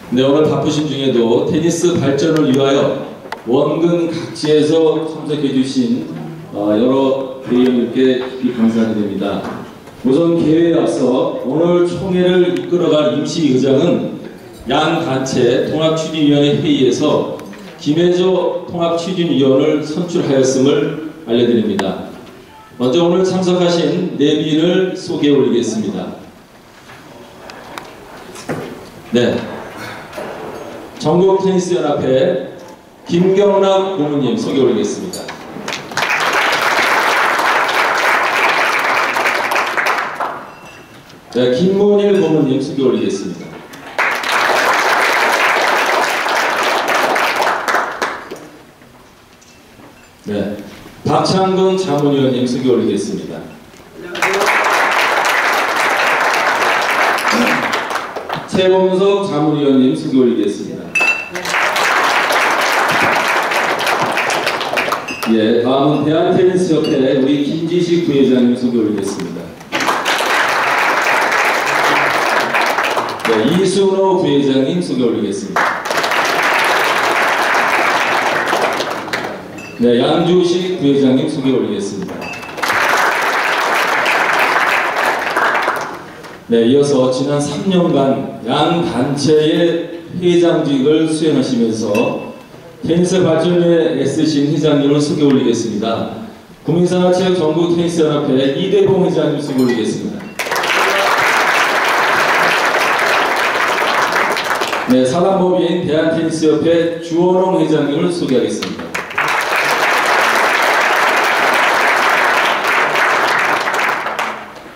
네, 오늘 바쁘신 중에도 테니스 발전을 위하여 원근 각지에서 참석해 주신 여러 대의원님께 깊이 감사드립니다. 우선 개회에 앞서 오늘 총회를 이끌어갈 임시의장은 양 단체 통합추진위원회 회의에서 김혜조 통합추진위원을 선출하였음을 알려드립니다. 먼저 오늘 참석하신 내빈을 소개해 올리겠습니다. 네, 전국테니스연합회 김경락 고문님 소개해 올리겠습니다. 네, 김문일 고문님 소개해 올리겠습니다. 네, 박창근 자문위원님 소개해 올리겠습니다. 최범석 자문위원님 소개 올리겠습니다. 예, 다음은 대한테니스협회 우리 김지식 부회장님 소개 올리겠습니다. 네, 이순호 부회장님 소개 올리겠습니다. 네, 양주식 부회장님 소개 올리겠습니다. 네, 이어서 지난 3년간 양 단체의 회장직을 수행하시면서 테니스 발전에 애쓰신 회장님을 소개 올리겠습니다. 국민산하체육 전국테니스연합회 이대봉 회장님 소개 올리겠습니다. 네, 사단법인 대한테니스협회 주원홍 회장님을 소개하겠습니다.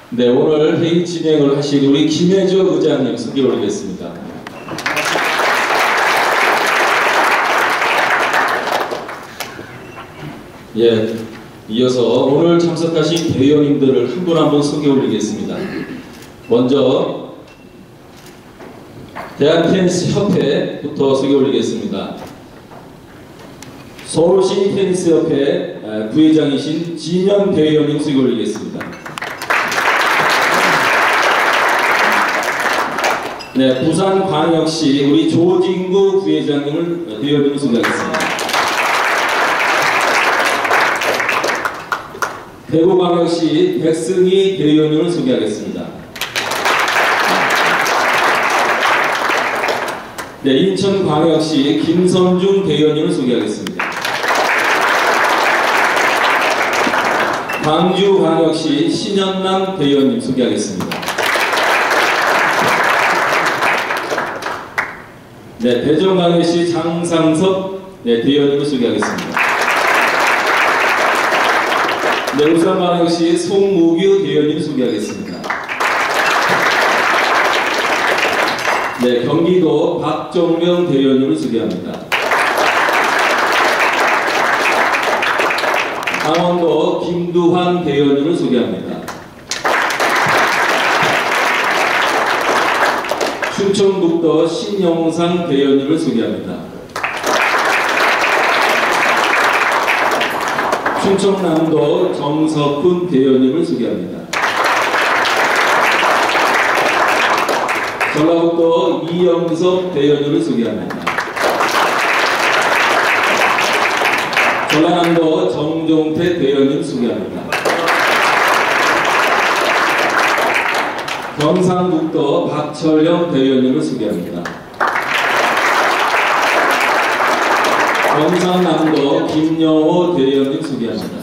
네, 오늘 회의 진행을 하실 우리 김혜조 의장님 소개 올리겠습니다. 예, 이어서 오늘 참석하신 대의원님들을 한 분 한 분 소개 올리겠습니다. 먼저 대한테니스협회부터 소개 올리겠습니다. 서울시 테니스협회 부회장이신 진영 대의원님 소개 올리겠습니다. 네, 부산광역시 우리 조진구 부회장님을 대의원님을 소개하겠습니다. 대구광역시 백승희 대의원님을 소개하겠습니다. 네, 인천광역시 김선중 대의원님을 소개하겠습니다. 광주광역시 신현남 대의원님 소개하겠습니다. 네, 대전광역시 장상섭 대의원님을 소개하겠습니다. 네, 울산광역시 송무규 대의원님을 소개하겠습니다. 네, 경기도 박정명 대의원님을 소개합니다. 강원도 김두환 대의원님을 소개합니다. 춘천북도 신영상 대의원님을 소개합니다. 충청남도 정석훈 대의원님을 소개합니다. 전라북도 이영섭 대의원님을 소개합니다. 전라남도 정종태 대의원님 소개합니다. 경상북도 박철영 대의원님을 소개합니다. 경상남도 김영호 대의원님 소개합니다.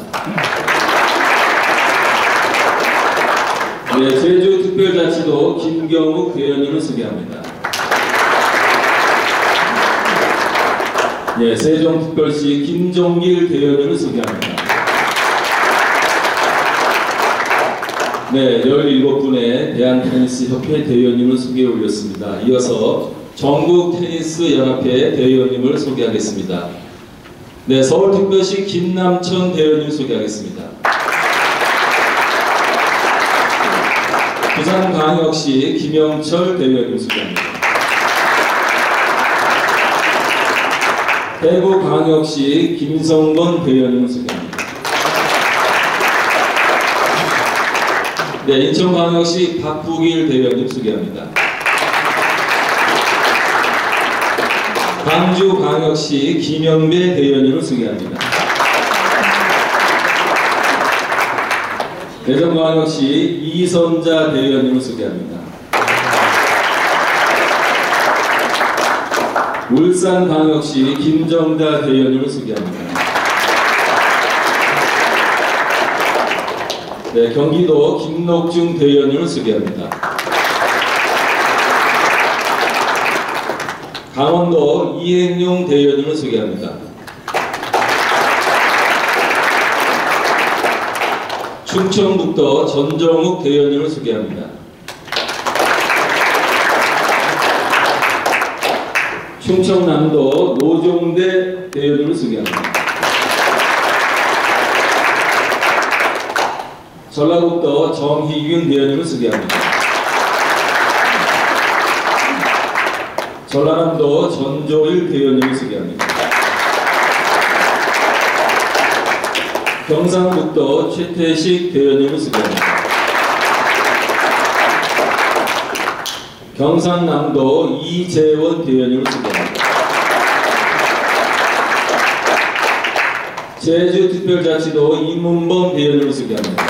네, 제주특별자치도 김경욱 대의원님을 소개합니다. 네, 세종특별시 김종길 대의원님을 소개합니다. 네, 17분의 대한테니스협회 대의원님을 소개해 올렸습니다. 이어서 전국테니스연합회 대의원님을 소개하겠습니다. 네, 서울특별시 김남천 대의원님 소개하겠습니다. 부산광역시 김영철 대의원님 소개합니다. 대구광역시 김성건 대의원님 소개합니다. 네, 인천광역시 박국일 대의원님 소개합니다. 광주광역시 김영배 대의원님을 소개합니다. 대전광역시 이선자 대의원님을 소개합니다. 울산광역시 김정자 대의원님을 소개합니다. 네, 경기도 김록중 대의원님을 소개합니다. 강원도 이행용 대의원님을 소개합니다. 충청북도 전정욱 대의원님을 소개합니다. 충청남도 노종대 대의원님을 소개합니다. 전라북도 정희균 대의원님을 소개합니다. 전라남도 전조일 대의원님을 소개합니다. 경상북도 최태식 대의원님을 소개합니다. 경상남도 이재원 대의원님을 소개합니다. 제주특별자치도 이문범 대의원님을 소개합니다.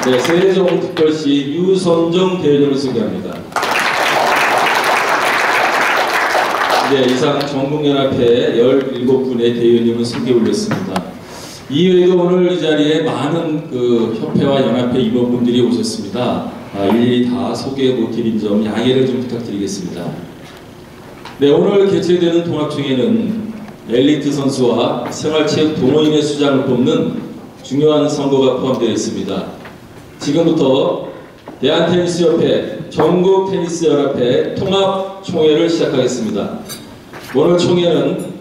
네, 세종특별시 유선정 대의원님을 소개합니다. 네, 이상 전국연합회 17분의 대의원님을 소개 올렸습니다. 이외에도 오늘 이 자리에 많은 협회와 연합회 임원분들이 오셨습니다. 일일이 다 소개 못 드린 점 양해를 좀 부탁드리겠습니다. 네, 오늘 개최되는 통합총회는 엘리트 선수와 생활체육 동호인의 수장을 뽑는 중요한 선거가 포함되어 있습니다. 지금부터 대한테니스협회, 전국테니스연합회 통합총회를 시작하겠습니다. 오늘 총회는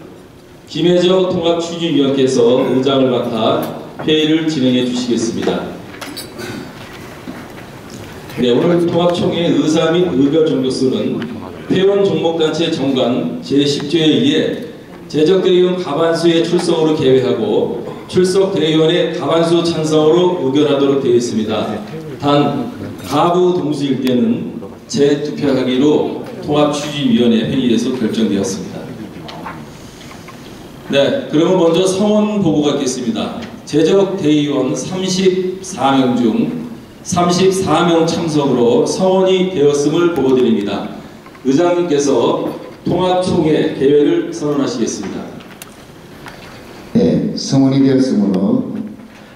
김혜정 통합추진위원께서 의장을 맡아 회의를 진행해 주시겠습니다. 네, 오늘 통합총회 의사 및 의결 정도수는 회원 종목단체 정관 제10조에 의해 제적대의원 과반수의 출석으로 개회하고 출석 대의원의 과반수 찬성으로 의결하도록 되어 있습니다. 단 가부 동수일 때는 재투표하기로 통합추진위원회 회의에서 결정되었습니다. 네, 그러면 먼저 성원 보고가 있겠습니다. 제적 대의원 34명 중 34명 참석으로 성원이 되었음을 보고드립니다. 의장님께서 통합총회 개회를 선언하시겠습니다. 네, 성원이 되었으므로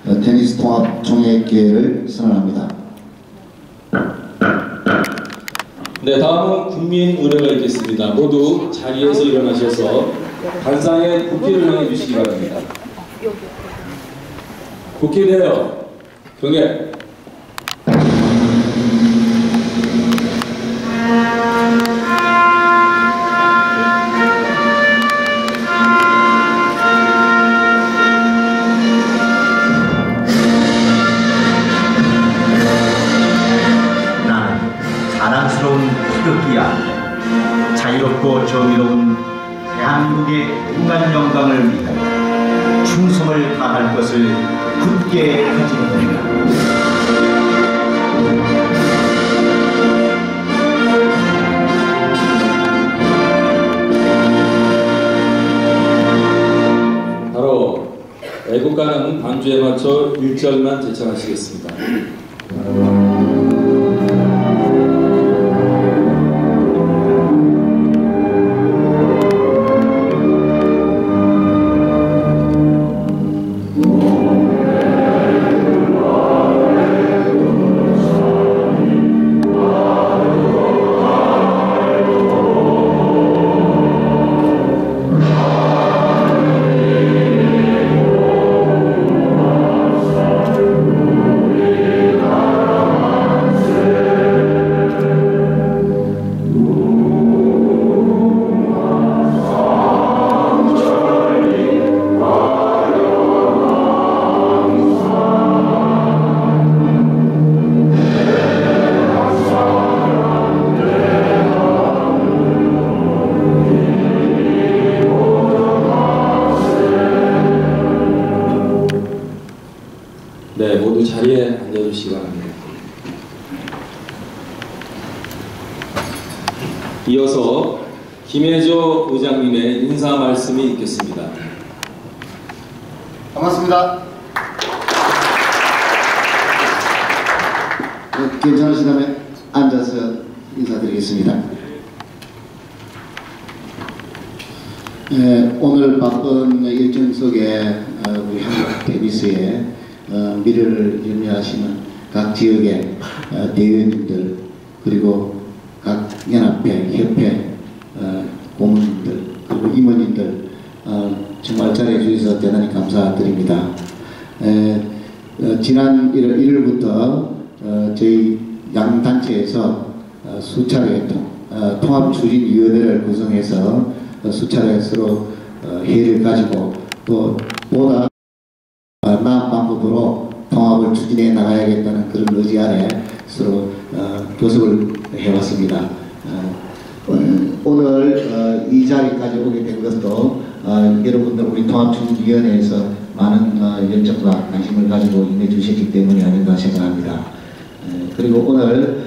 테니스 통합총회 개회를 선언합니다. 네, 다음은 국민 의례가 있겠습니다. 모두 자리에서 일어나셔서 단상에 국기를 향해 주시기 바랍니다. 국기 내요. 경례. 나는 사랑스러운 태극기야 자유롭고 정의로운 대한민국의 무한 영광을 위하여 충성을 다할 것을 굳게 가지노니라. 바로 애국가는 반주에 맞춰 1절만 제창하시겠습니다. 이어서 김혜조 의장님의 인사 말씀이 있겠습니다. 반갑습니다. 괜찮으시다면 앉아서 인사드리겠습니다. 오늘 바쁜 일정 속에 우리 한국 테니스의 미래를 염려하시는 각 지역의 대의원님들, 그리고 각 연합회, 협회 고문님들, 그리고 임원님들 정말 잘해주셔서 대단히 감사드립니다. 지난 1월부터 저희 양 단체에서 수차례 통합추진위원회를 구성해서 수차례 서로 회의를 가지고 또 보다 나은 방법으로 통합을 추진해 나가야겠다는 그런 의지 아래 서로 교섭을 해왔습니다. 오늘 이 자리까지 오게 된 것도 여러분들 우리 통합추진위원회에서 많은 열정과 관심을 가지고 임해 주셨기 때문이 아닌가 생각합니다. 그리고 오늘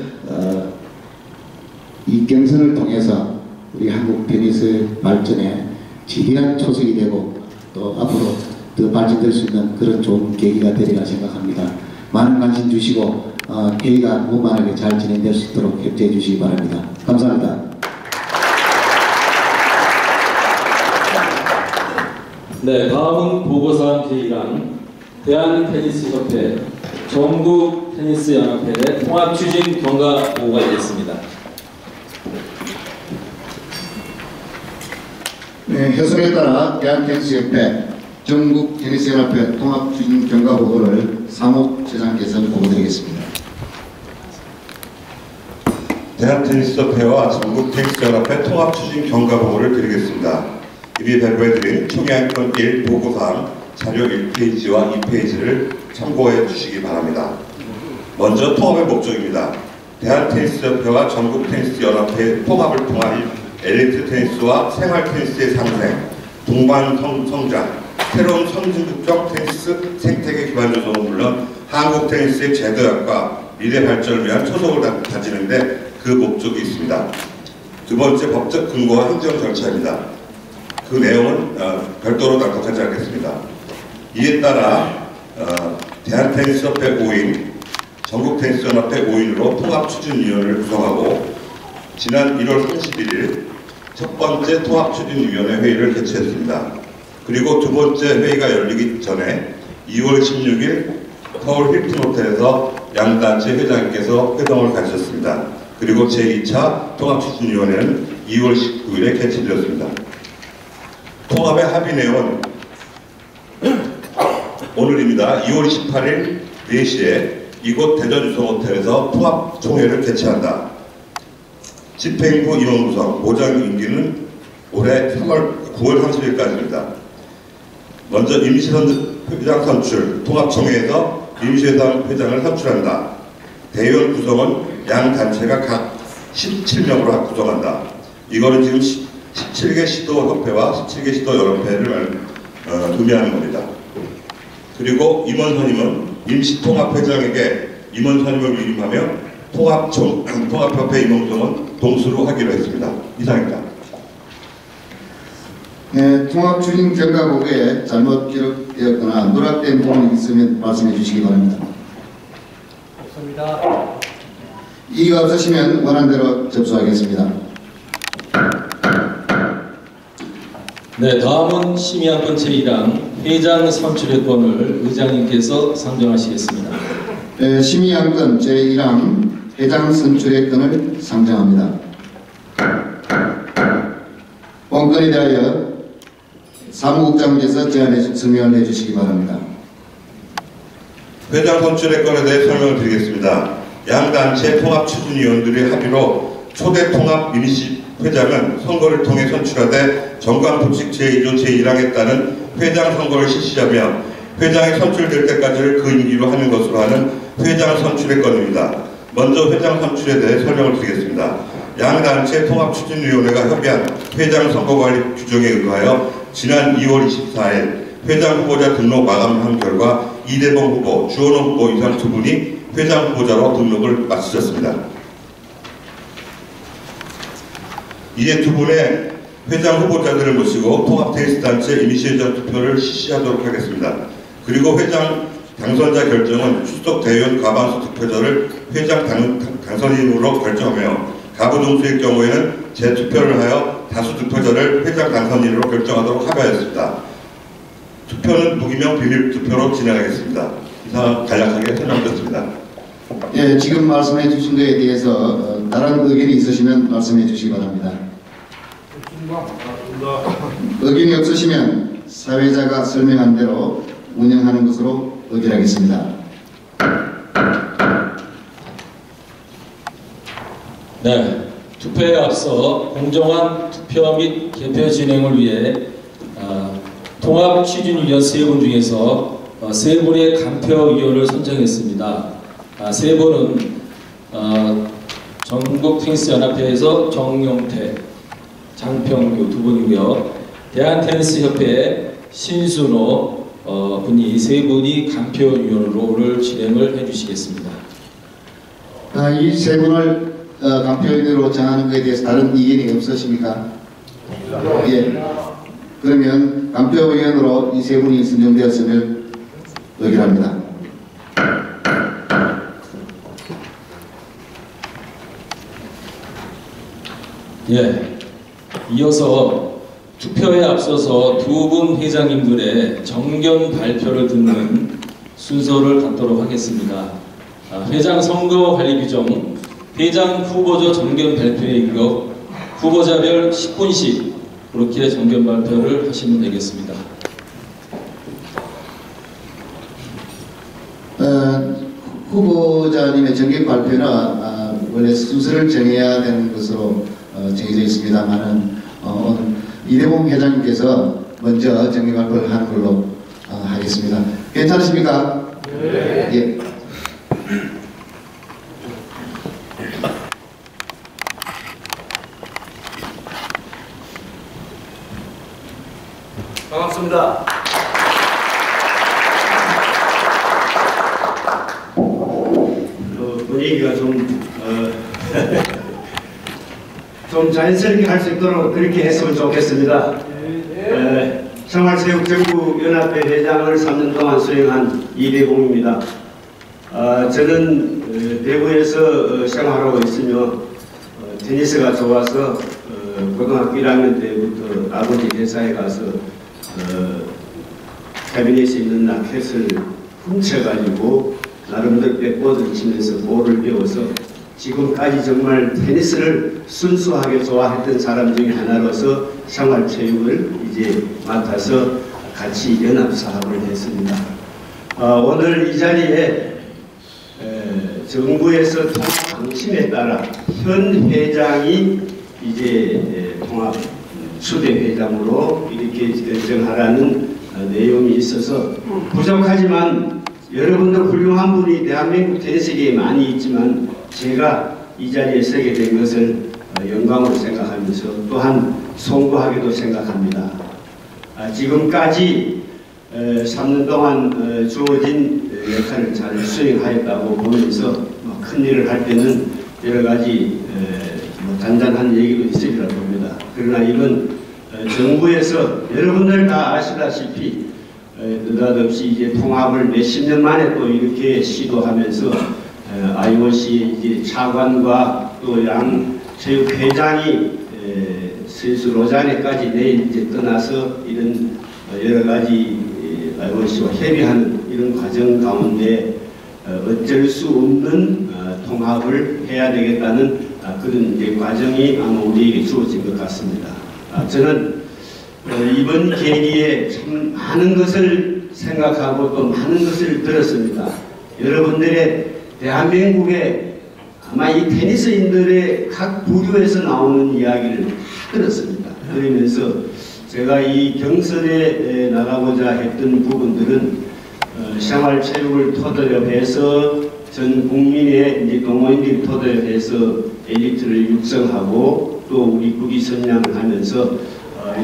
이 경선을 통해서 우리 한국 테니스 발전에 지대한 초석이 되고 또 앞으로 더 발전될 수 있는 그런 좋은 계기가 되리라 생각합니다. 많은 관심 주시고 회의가 무만하게 잘 진행될 수 있도록 협조해 주시기 바랍니다. 감사합니다. 네, 다음은 보고사항 제1항 대한테니스협회 전국테니스연합회 통합추진 경과 보고가 있겠습니다. 네, 효선에 따라 대한테니스협회 전국테니스연합회 통합추진 경과 보고를 사무 차장께서 보고드리겠습니다. 대한테니스협회와 전국테니스연합회 통합추진 경과 보고를 드리겠습니다. 이미 발표해드린 총회안건 1 보고사항 자료 1페이지와 2페이지를 참고해 주시기 바랍니다. 먼저 통합의 목적입니다. 대한테니스협회와 전국테니스연합회 통합을 통한 엘리트 테니스와 생활 테니스의 상생, 동반 성장, 새로운 선진국적 테니스 생태계 기반 조성은 물론 한국 테니스의 제도약과 미래 발전을 위한 초석을 다지는데 그 목적이 있습니다. 두 번째, 법적 근거와 행정 절차입니다. 그 내용은 별도로 납득하지 않겠습니다. 이에 따라 대한테니스협회 5인, 전국테니스연합회 5인으로 통합추진위원회를 구성하고 지난 1월 31일 첫 번째 통합추진위원회 회의를 개최했습니다. 그리고 두 번째 회의가 열리기 전에 2월 16일 서울 힐튼 호텔에서 양 단체 회장님께서 회동을 가지셨습니다. 그리고 제2차 통합추진위원회는 2월 19일에 개최되었습니다. 통합의 합의 내용은 오늘입니다. 2월 28일 4시에 이곳 대전 유성호텔에서 통합총회를 개최한다. 집행부 임원 구성, 모장 임기는 올해 9월 30일까지입니다. 먼저 임시회장 선출, 통합총회에서 임시회장을 선출한다. 대의원 구성은 양 단체가 각 17명으로 구성한다. 이거는 지금 17개 시도협회와 17개 시도연합회를 의미하는 겁니다. 그리고 임원 선임은 임시통합회장에게 임원 선임을 위임하며 통합협회 임원 구성은 동수로 하기로 했습니다. 이상입니다. 네, 통합추진 경과 보고에 잘못 기록되었거나 누락된 부분이 있으면 말씀해 주시기 바랍니다. 없습니다. 이의가 없으시면 원안대로 접수하겠습니다. 네, 다음은 심의안건 제1항 회장 선출의 권을 의장님께서 상정하시겠습니다. 네, 심의안건 제1항 회장 선출의 건을 상정합니다. 본건에 대하여 사무국장께서 제안해 설명을 해주시기 바랍니다. 회장 선출의 건에 대해 설명을 드리겠습니다. 양 단체 통합추진위원들의 합의로 초대 통합 임시 회장은 선거를 통해 선출하되 정관부칙 제2조 제1항에 따른 회장 선거를 실시하며 회장이 선출될 때까지를 그 임기로 하는 것으로 하는 회장 선출의 건입니다. 먼저 회장 선출에 대해 설명을 드리겠습니다. 양 단체 통합추진위원회가 협의한 회장 선거관리 규정에 의하여 지난 2월 24일 회장 후보자 등록 마감한 결과 이대범 후보, 주원호 후보 이상 두 분이 회장 후보자로 등록을 마치셨습니다. 이에 두 분의 회장 후보자들을 모시고 통합테니스단체 임시회장 투표를 실시하도록 하겠습니다. 그리고 회장 당선자 결정은 출석 대의원 과반수 투표자를 회장 당선인으로 결정하며 가부동수의 경우에는 재투표를 하여 다수 투표자를 회장 당선인으로 결정하도록 하였습니다. 투표는 무기명 비밀 투표로 진행하겠습니다. 이상 간략하게 설명드렸습니다. 예, 지금 말씀해 주신 것에 대해서 다른 의견이 있으시면 말씀해 주시기 바랍니다. 의견이 없으시면 사회자가 설명한 대로 운영하는 것으로 의결하겠습니다. 네, 투표에 앞서 공정한 투표 및 개표 진행을 위해 통합 추진위원 3분 중에서 3분의 간표위원을 선정했습니다. 3분은 전국테니스연합회에서 정용태, 장평규 2분이고요. 대한테니스협회 신순호 분이 3분이 간표위원으로 오늘 진행을 해주시겠습니다. 이 3분을 간표위원으로 정하는 것에 대해서 다른 이견이 없으십니까? 예. 그러면 간표위원으로 이 3분이 선정되었음을 의결합니다. 예. 이어서 투표에 앞서서 2분 회장님들의 정견 발표를 듣는 순서를 갖도록 하겠습니다. 회장 선거 관리 규정, 회장 후보자 정견 발표에 이어 후보자별 10분씩 그렇게 정견 발표를 하시면 되겠습니다. 후보자님의 정견 발표는 원래 순서를 정해야 되는 것으로 정해져 있습니다만은 오늘 이대봉 회장님께서 먼저 정견 발표를 하는 걸로 하겠습니다. 괜찮으십니까? 네. 예. 반갑습니다. 분위기가 좀 자연스럽게 할 수 있도록 그렇게 했으면 좋겠습니다. 생활체육정부연합회 회장을 3년 동안 수행한 이대봉입니다. 저는 대구에서 생활하고 있으며 테니스가 좋아서 고등학교 1학년 때부터 아버지 회사에 가서 캐비넷에 있는 라켓을 훔쳐가지고 나름대로 백보드를 치면서 볼을 배워서 지금까지 정말 테니스를 순수하게 좋아했던 사람 중에 하나로서 생활체육을 이제 맡아서 같이 연합사업을 했습니다. 오늘 이 자리에 정부에서 통합 방침에 따라 현 회장이 이제 통합 추대 회장으로 이렇게 결정하라는 내용이 있어서 부족하지만 여러분들 훌륭한 분이 대한민국 테니스계에 많이 있지만 제가 이 자리에 서게 된 것을 영광으로 생각하면서 또한 송구하게도 생각합니다. 지금까지 3년 동안 주어진 역할을 잘 수행하였다고 보면서 큰 일을 할 때는 여러 가지 잔잔한 얘기도 있으리라 봅니다. 그러나 이건 정부에서 여러분들 다 아시다시피 느닷없이 이제 통합을 몇십 년 만에 또 이렇게 시도하면서 IOC 이제 차관과 또 양 체육회장이 스위스 로자네까지 내일 이제 떠나서 이런 여러 가지 IOC와 협의하는 이런 과정 가운데 어쩔 수 없는 통합을 해야 되겠다는 그런 이제 과정이 아마 우리에게 주어진 것 같습니다. 저는 이번 계기에 참 많은 것을 생각하고 또 많은 것을 들었습니다. 여러분들의 대한민국의 아마 이 테니스인들의 각 부류에서 나오는 이야기를 다 들었습니다. 그러면서 제가 이 경선에 나가고자 했던 부분들은 생활체육을 토대로 해서 전 국민의 이제 동호인들을 토대로 해서 엘리트를 육성하고 또 우리 국위 선양을 하면서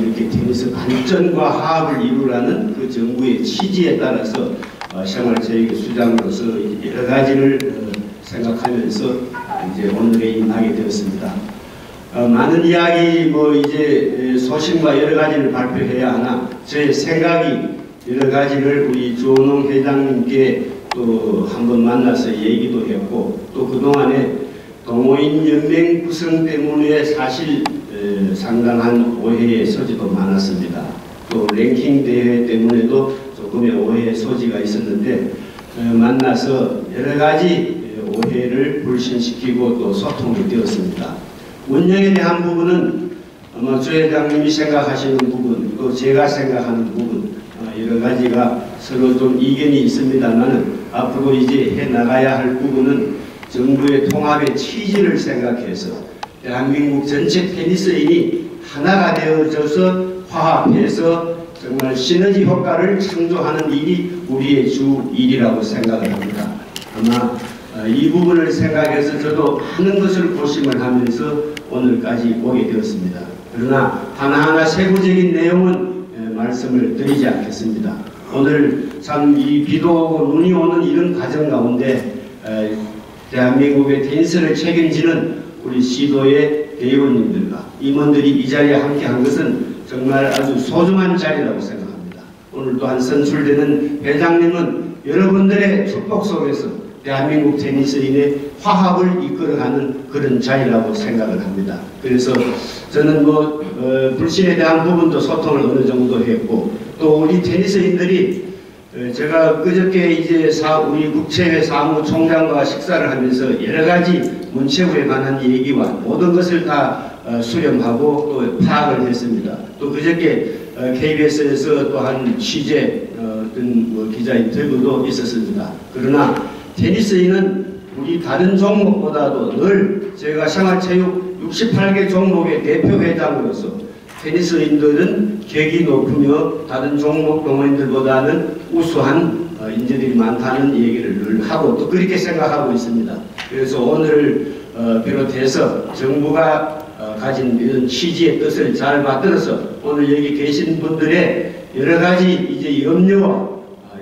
이렇게 테니스 발전과 화합을 이루라는 그 정부의 취지에 따라서 생활체육의 수장으로서 여러 가지를 생각하면서 이제 오늘에 임하게 되었습니다. 많은 이야기 뭐 이제 소신과 여러 가지를 발표해야 하나 저의 생각이 여러 가지를 우리 주원홍 회장님께 또 한번 만나서 얘기도 했고 또 그동안에 동호인 연맹 구성 때문에 사실 상당한 오해의 소지도 많았습니다. 또 랭킹 대회 때문에도 조금의 오해의 소지가 있었는데 만나서 여러 가지 오해를 불신시키고 또 소통이 되었습니다. 운영에 대한 부분은 아마 주 회장님이 생각하시는 부분 또 제가 생각하는 부분 여러 가지가 서로 좀 이견이 있습니다만 앞으로 이제 해나가야 할 부분은 정부의 통합의 취지를 생각해서 대한민국 전체 테니스인이 하나가 되어져서 화합해서 정말 시너지 효과를 창조하는 일이 우리의 주 일이라고 생각을 합니다. 아마 이 부분을 생각해서 저도 많은 것을 고심을 하면서 오늘까지 오게 되었습니다. 그러나 하나하나 세부적인 내용은 말씀을 드리지 않겠습니다. 오늘 참 이 비도 오고 눈이 오는 이런 과정 가운데 대한민국의 테니스를 책임지는 우리 시도의 대의원님들과 임원들이 이 자리에 함께한 것은 정말 아주 소중한 자리라고 생각합니다. 오늘 또한 선출되는 회장님은 여러분들의 축복 속에서 대한민국 테니스인의 화합을 이끌어가는 그런 자리라고 생각을 합니다. 그래서 저는 불신에 대한 부분도 소통을 어느 정도 했고 또 우리 테니스인들이 제가 그저께 이제 우리 국채회 사무총장과 식사를 하면서 여러 가지 문체부에 관한 얘기와 모든 것을 다 수렴하고 또 파악을 했습니다. 또 그저께 KBS에서 또한 취재 어떤 기자 인터뷰도 있었습니다. 그러나 테니스인은 우리 다른 종목보다도 늘 제가 생활체육 68개 종목의 대표회장으로서 테니스인들은 격이 높으며 다른 종목 동호인들보다는 우수한 인재들이 많다는 얘기를 늘 하고 또 그렇게 생각하고 있습니다. 그래서 오늘을 비롯해서 정부가 가진 이런 취지의 뜻을 잘 받들어서 오늘 여기 계신 분들의 여러 가지 이제 염려와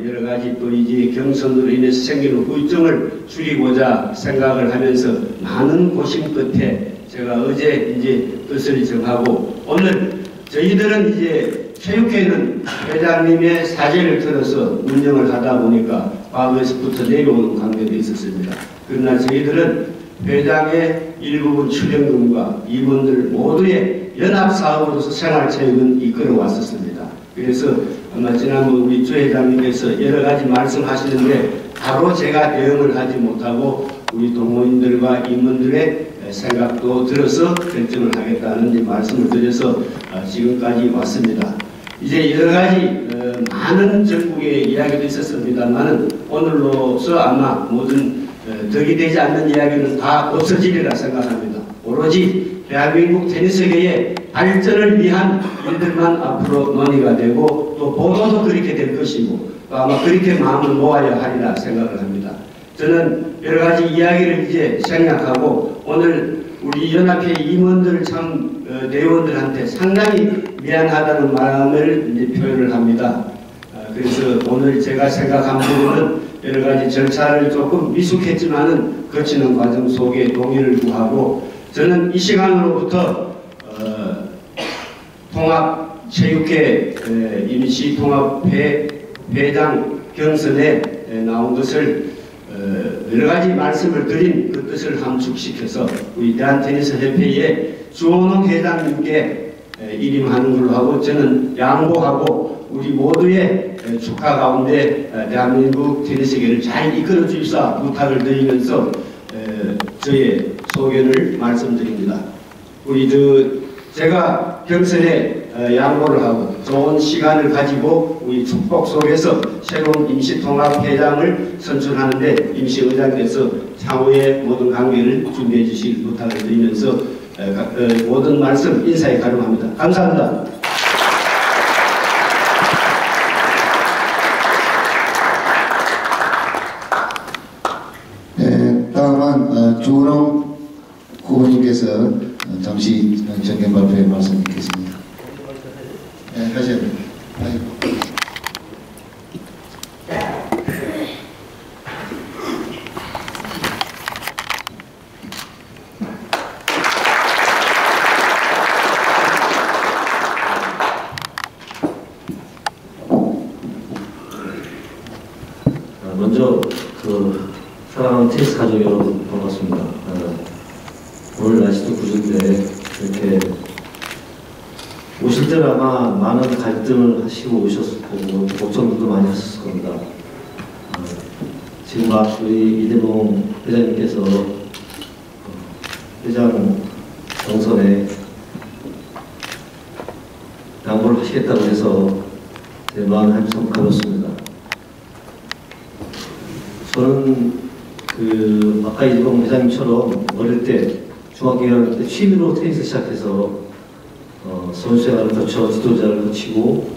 여러 가지 또 이제 경선으로 인해서 생기는 후유증을 줄이고자 생각을 하면서 많은 고심 끝에 제가 어제 이제 뜻을 정하고 오늘 저희들은 이제 체육회는 회장님의 사제를 들어서 운영을 하다 보니까 과거에서부터 내려오는 관계도 있었습니다. 그러나 저희들은 회장의 일부분 출연금과 임원들 모두의 연합사업으로서 생활체육은 이끌어왔었습니다. 그래서 아마 지난번 우리 주 회장님께서 여러 가지 말씀하시는데 바로 제가 대응을 하지 못하고 우리 동호인들과 임원들의 생각도 들어서 결정을 하겠다는 말씀을 드려서 지금까지 왔습니다. 이제 여러 가지 많은 전국의 이야기도 있었습니다만 오늘로서 아마 모든 덕이 되지 않는 이야기는 다 없어지리라 생각합니다. 오로지 대한민국 테니스계의 발전을 위한 일들만 앞으로 논의가 되고 또 보도도 그렇게 될 것이고 또 아마 그렇게 마음을 모아야 하리라 생각을 합니다. 저는 여러 가지 이야기를 이제 생략하고 오늘 우리 연합회 임원들 참 대의원들한테 상당히 미안하다는 마음을 이제 표현을 합니다. 그래서 오늘 제가 생각한 부분은 여러 가지 절차를 조금 미숙했지만은 거치는 과정 속에 동의를 구하고 저는 이 시간으로부터 통합체육회 임시통합회 회장 경선에 나온 것을 여러 가지 말씀을 드린 그 뜻을 함축시켜서 우리 대한테니스협회의 주원홍 회장님께 일임하는 걸로 하고 저는 양보하고 우리 모두의 축하 가운데 대한민국 테니스계를 잘 이끌어 주십사 부탁을 드리면서 저의 소견을 말씀드립니다. 우리 제가 경선에 양보를 하고 좋은 시간을 가지고 우리 축복 속에서 새로운 임시통합회장을 선출하는데 임시의장께서 향후의 모든 관계를 준비해 주실 부탁을 드리면서 모든 말씀 인사에 가름합니다. 감사합니다. 다음은 주원홍 후보님께서 잠시 정견 발표에 말씀 드리겠습니다. 하셔야 됩니다. 테니스 가족 여러분 반갑습니다. 오늘 날씨도 구준데 이렇게 오실 때는 아마 많은 갈등을 하시고 오셨을 거고 걱정도 많이 하셨을 겁니다. 지금 막 우리 이대봉 회장님께서 회장 경선에 양보를 하시겠다고 해서 제 마음이 한참 가볍습니다. 저는 아까 이대봉 회장님처럼 어릴 때 중학교 1학년 때 취미로 테니스 시작해서 선수생활을 거쳐 지도자를 거치고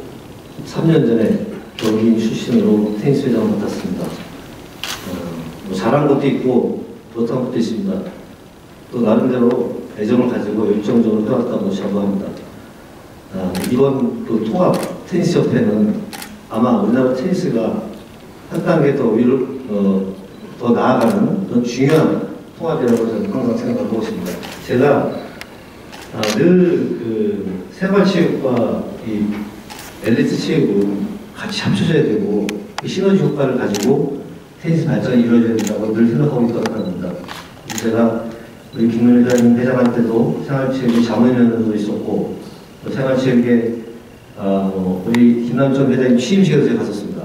3년 전에 경기인 출신으로 테니스 회장을 맡았습니다. 잘한 것도 있고 못한 것도 있습니다. 또 나름대로 애정을 가지고 열정적으로 해왔다고 자부합니다. 이번 또 통합 테니스 협회는 아마 우리나라 테니스가 한 단계 더 나아가는 그런 중요한 통합이라고 저는 항상 생각하고 있습니다. 제가 늘 생활체육과 이 엘리트 체육은 같이 합쳐져야 되고 시너지 효과를 가지고 테니스 발전이 이루어져야 된다고 늘 생각하고 있던 사람입니다. 제가 우리 김문희 회장한테도 생활체육의 자문위원회도 있었고 생활체육에 우리 김남정 회장님 취임식에도 제가 갔었습니다.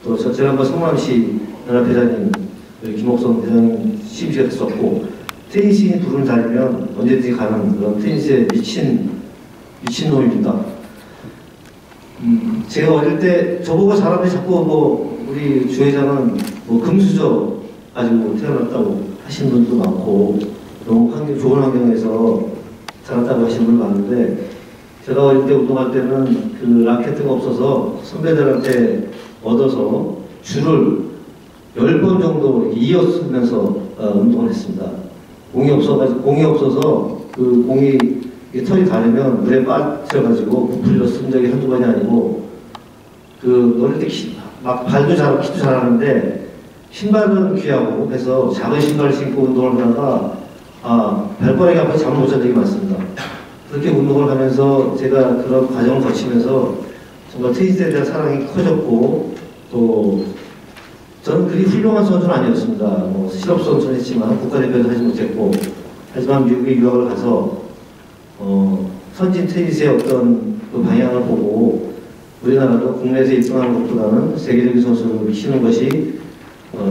또 제가 한번 성남시 연합회장님 김옥성 회장님 취임식에 했었고 테니스인 부르는 자리면 언제든지 가는 그런 테니스에 미친놈입니다. 제가 어릴 때 저보고 사람들이 자꾸 우리 주 회장은 금수저 가지고 태어났다고 하시는 분도 많고 너무 좋은 환경에서 자랐다고 하시는 분 많은데 제가 어릴 때 운동할 때는 그 라켓가 없어서 선배들한테 얻어서 줄을 10번 정도 이어쓰면서 운동을 했습니다. 공이 없어서 그 공이 털이 가르면 물에 빠져가지고 부풀려 쓴 적이 한두 번이 아니고 어릴 때 막 발도 잘하고 키도 잘하는데 신발은 귀하고 그래서 작은 신발을 신고 운동을 하다가 발바닥이 아파서 잠을 못 잔 적이 많습니다. 그렇게 운동을 하면서 제가 그런 과정을 거치면서 정말 테니스에 대한 사랑이 커졌고 또 저는 그리 훌륭한 선수는 아니었습니다. 실업 선수는 했지만 국가대표도 하지 못했고 하지만 미국에 유학을 가서 선진 테니스의 어떤 그 방향을 보고 우리나라도 국내에서 1등하는 것보다는 세계적인 선수를 미치는 것이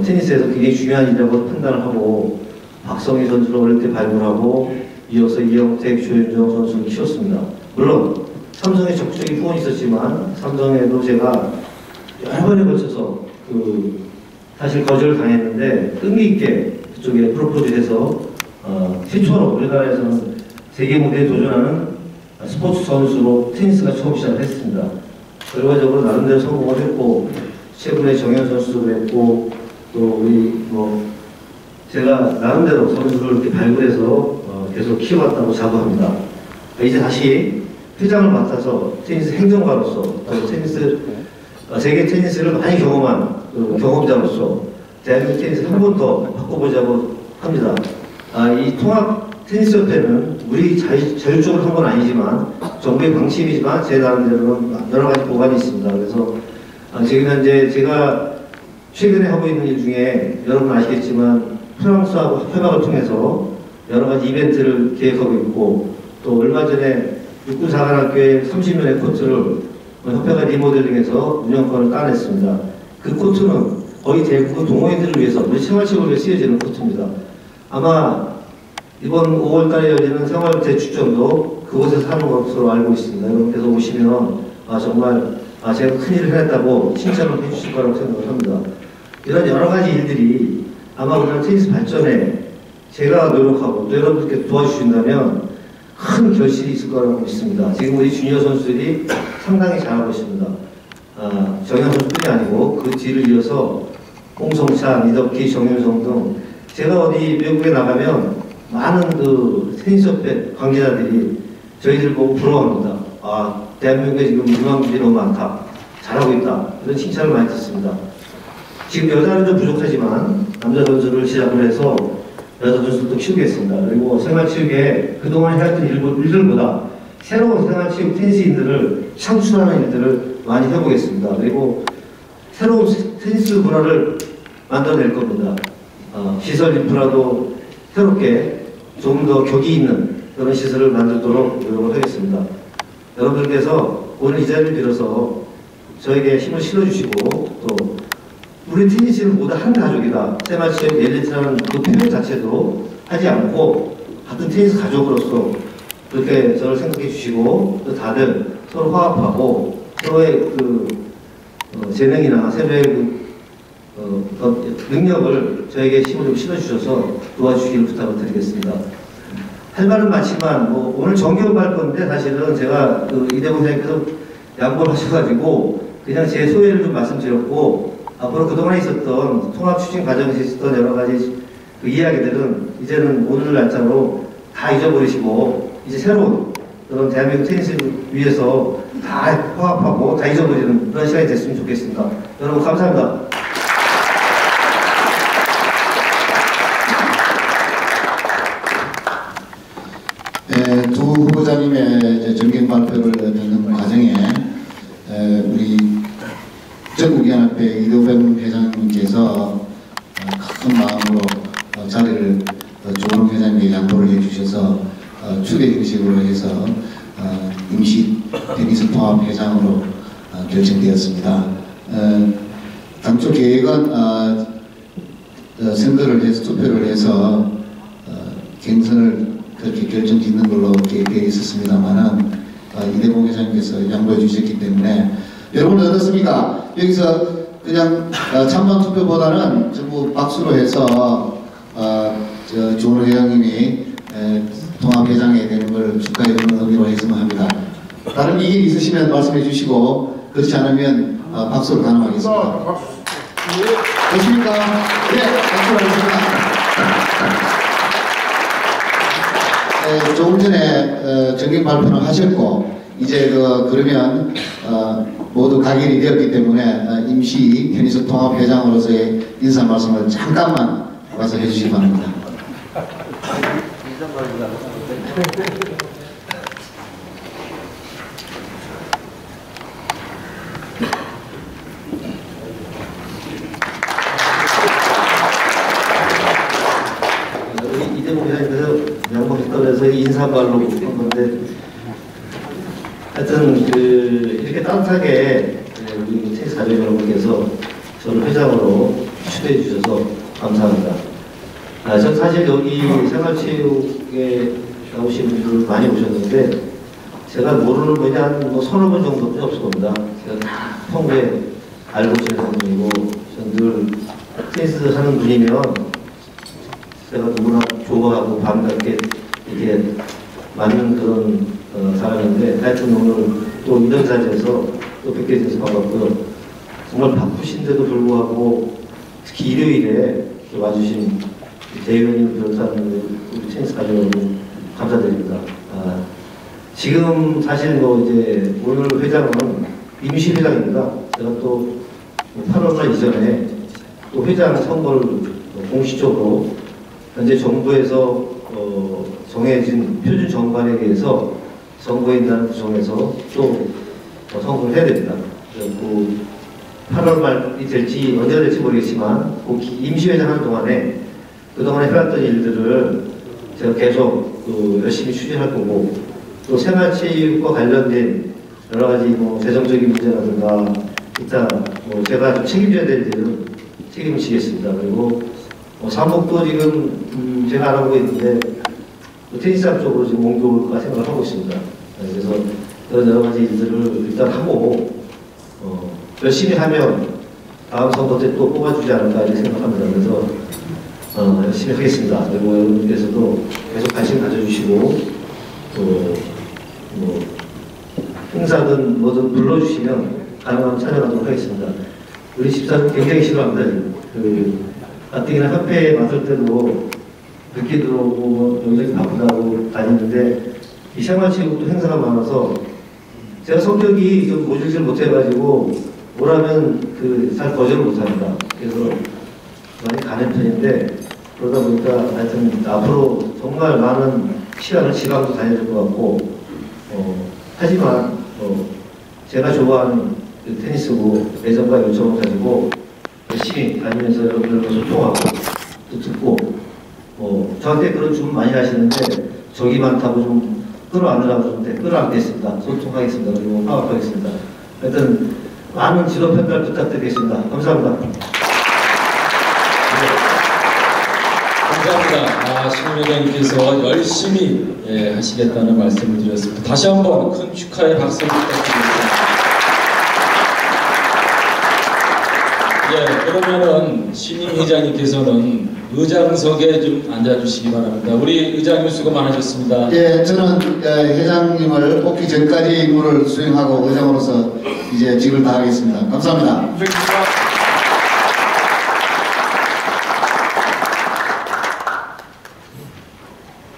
테니스에서 굉장히 중요한 일이라고 판단을 하고 박성희 선수를 어릴 때 발굴하고 이어서 이영택, 조현정 선수를 키웠습니다. 물론 삼성에 적극적인 후원이 있었지만 삼성에도 제가 여러 번에 걸쳐서 사실 거절을 당했는데 끈기 있게 그쪽에 프로포즈해서 최초로 우리나라에서는 세계 무대에 도전하는 스포츠 선수로 테니스가 처음 시작을 했습니다. 결과적으로 나름대로 성공을 했고 최근에 정현 선수도 했고 또 우리 제가 나름대로 선수를 이렇게 발굴해서 계속 키워왔다고 자부합니다. 이제 다시 회장을 맡아서 테니스 행정가로서 세계 테니스를 많이 경험한 경험자로서 대한민국 테니스를 한 번 더 바꿔보자고 합니다. 이 통합 테니스 협회는 우리 자율적으로 한 건 아니지만 정부의 방침이지만 제 나름대로는 여러 가지 보관이 있습니다. 그래서 지금 현재 제가 최근에 하고 있는 일 중에 여러분 아시겠지만 프랑스하고 협약을 통해서 여러 가지 이벤트를 계획하고 있고 또 얼마 전에 육군사관학교의 30년의 코트를 협회가 리모델링해서 운영권을 따냈습니다. 그 코트는 거의 대부분 동호인들을 위해서 우리 생활체육을 위해 쓰여지는 코트입니다. 아마 이번 5월달에 열리는 생활대축전도 그곳에서 하는 것으로 알고 있습니다. 여러분께서 오시면 정말 제가 큰일을 해냈다고 칭찬을 해주실 거라고 생각을 합니다. 이런 여러 가지 일들이 아마 우리나라 테니스 발전에 제가 노력하고 또 여러분께 도와주신다면 큰 결실이 있을 거라고 믿습니다. 지금 우리 주니어 선수들이 상당히 잘하고 있습니다. 정현 선수뿐이 아니고 그 뒤를 이어서 홍성찬, 이덕기, 정윤성 등 제가 어디 외국에 나가면 많은 테니스협회 관계자들이 저희들 보고 부러워합니다. 대한민국에 지금 유망주들이 너무 많다. 잘하고 있다. 이런 칭찬을 많이 듣습니다. 지금 여자는 좀 부족하지만 남자 선수를 시작을 해서 여자 선수도 키우겠습니다. 그리고 생활체육에 그동안 해왔던 일들보다 새로운 생활체육 테니스인들을 창출하는 일들을 많이 해보겠습니다. 그리고 새로운 테니스 문화를 만들어낼 겁니다. 시설 인프라도 새롭게 좀 더 격이 있는 그런 시설을 만들도록 노력을 하겠습니다. 여러분들께서 오늘 이 자리를 빌어서 저에게 힘을 실어주시고 또 우리 테니스는 모두 한 가족이다. 세마치의 엘리트라는 그 표현 자체도 하지 않고 같은 테니스 가족으로서 그렇게 저를 생각해 주시고 또 다들 서로 화합하고 서로의 그 재능이나 서로의 능력을 저에게 힘을 좀 실어주셔서 도와주시기를 부탁을 드리겠습니다. 할 말은 많지만 오늘 정기업 할 건데 사실은 제가 이대봉 선생님께서 양보를 하셔가지고 그냥 제 소회를 좀 말씀드렸고 앞으로 그동안에 있었던 통합 추진 과정에서 있었던 여러 가지 그 이야기들은 이제는 오늘 날짜로 다 잊어버리시고 이제 새로운 그런 대한민국 테니스를 위해서 다 화합하고 다 잊어버리는 그런 시간이 됐으면 좋겠습니다. 여러분 감사합니다. 두 후보자님의 정경 발표를 듣는 과정에 우리 전국연합회 이도병 회장님께서 큰 마음으로 자리를 조원웅 회장님께 양보를 해주셔서 추대 형식으로 해서 임시 테니스 통합 회장으로 결정되었습니다. 당초 계획은 선거를 해서 투표를 해서 경선을 그렇게 결정짓는 걸로 계획되어 있었습니다만은 이대봉 회장님께서 양보해 주셨기 때문에 여러분 어떻습니까? 여기서 그냥 찬반 투표보다는 전부 박수로 해서 조원웅 회장님이 통합회장이 되는 걸 축하해주는 의미로 했으면 합니다. 다른 이견 있으시면 말씀해 주시고 그렇지 않으면 박수로 단호하겠습니다. 됐습니까? 네, 박수로 하겠습니다. 조금 전에 정경 발표는 하셨고 이제 그러면 모두 가결이 되었기 때문에 임시 테니스 통합 회장으로서의 인사 말씀을 잠깐만 와서 해주시기 바랍니다. 이대봉 회장님께서 양보했다고 인사말로 한 건데 하여튼 이렇게 따뜻하게 우리 테니스 가족 여러분께서 저를 회장으로 추대해 주셔서 감사합니다. 전 사실 여기 생활체육에 나오신 분들 많이 오셨는데 제가 모르는 분이 한 서너 분 정도밖에 없을 겁니다. 제가 다 평소에 알고 지내는 분이고 전 늘 테니스 하는 분이면 제가 누구나 좋아하고 밤늦게 이렇게 맞는 그런 사람인데 하여튼 오늘 또 이런 자리에서 또 뵙게 돼서 반갑고요. 정말 바쁘신데도 불구하고 특히 일요일에 와주신 대의원님 비롯한 우리 테니스 가족 여러분 감사드립니다. 지금 사실 이제 오늘 회장은 임시 회장입니다. 제가 또 8월말 이전에 또 회장 선거를 공식적으로 현재 정부에서 정해진 표준 정관에 대해서 선거인단을 구성해서 또 선거를 해야 됩니다. 그 8월 말이 될지 언제가 될지 모르겠지만 그 임시회장 하는 동안에 그동안에 해왔던 일들을 제가 계속 열심히 추진할 거고 또 생활체육과 관련된 여러 가지 재정적인 문제라든가 기타 제가 좀 책임져야 될 일은 책임을 지겠습니다. 그리고 사목도 지금 제가 알아보고 있는데 테니스장 쪽으로 지금 옮겨올까 생각을 하고 있습니다. 그래서 그런 여러 가지 일들을 일단 하고 열심히 하면 다음 선거 때 또 뽑아주지 않을까 이렇게 생각합니다. 그래서 열심히 하겠습니다. 그리고 여러분께서도 계속 관심 가져주시고 또 행사든 뭐든 불러주시면 가능하면 찾아가도록 하겠습니다. 우리 집사는 굉장히 싫어합니다. 가뜩이나 협회에 맡을 때도 늦게 들어오고 굉장히 바쁘다고 다니는데 이 생활체육도 행사가 많아서 제가 성격이 좀 모질질 못해가지고 오라면 잘 거절을 못합니다. 그래서 많이 가는 편인데 그러다 보니까 하여튼 앞으로 정말 많은 시간을 지방도 다녀야 될 것 같고 하지만 제가 좋아하는 테니스고 애정과 요청을 가지고 열심히 다니면서 여러분들과 소통하고 듣고 저한테 그런 주문 많이 하시는데 적이 많다고 좀 끌어안으라고 좀 끌어안겠습니다. 소통하겠습니다. 그리고 파악하겠습니다. 하여튼 많은 지도 편달 부탁드리겠습니다. 감사합니다. 감사합니다. 신임 회장님께서 열심히 하시겠다는 말씀을 드렸습니다. 다시 한번 큰 축하의 박수 부탁드립니다. 그러면은 신임 회장님께서는 의장석에 좀 앉아주시기 바랍니다. 우리 의장님 수고 많으셨습니다. 예, 저는 회장님을 뽑기 전까지 임무를 수행하고 의장으로서 이제 직을 다하겠습니다. 감사합니다.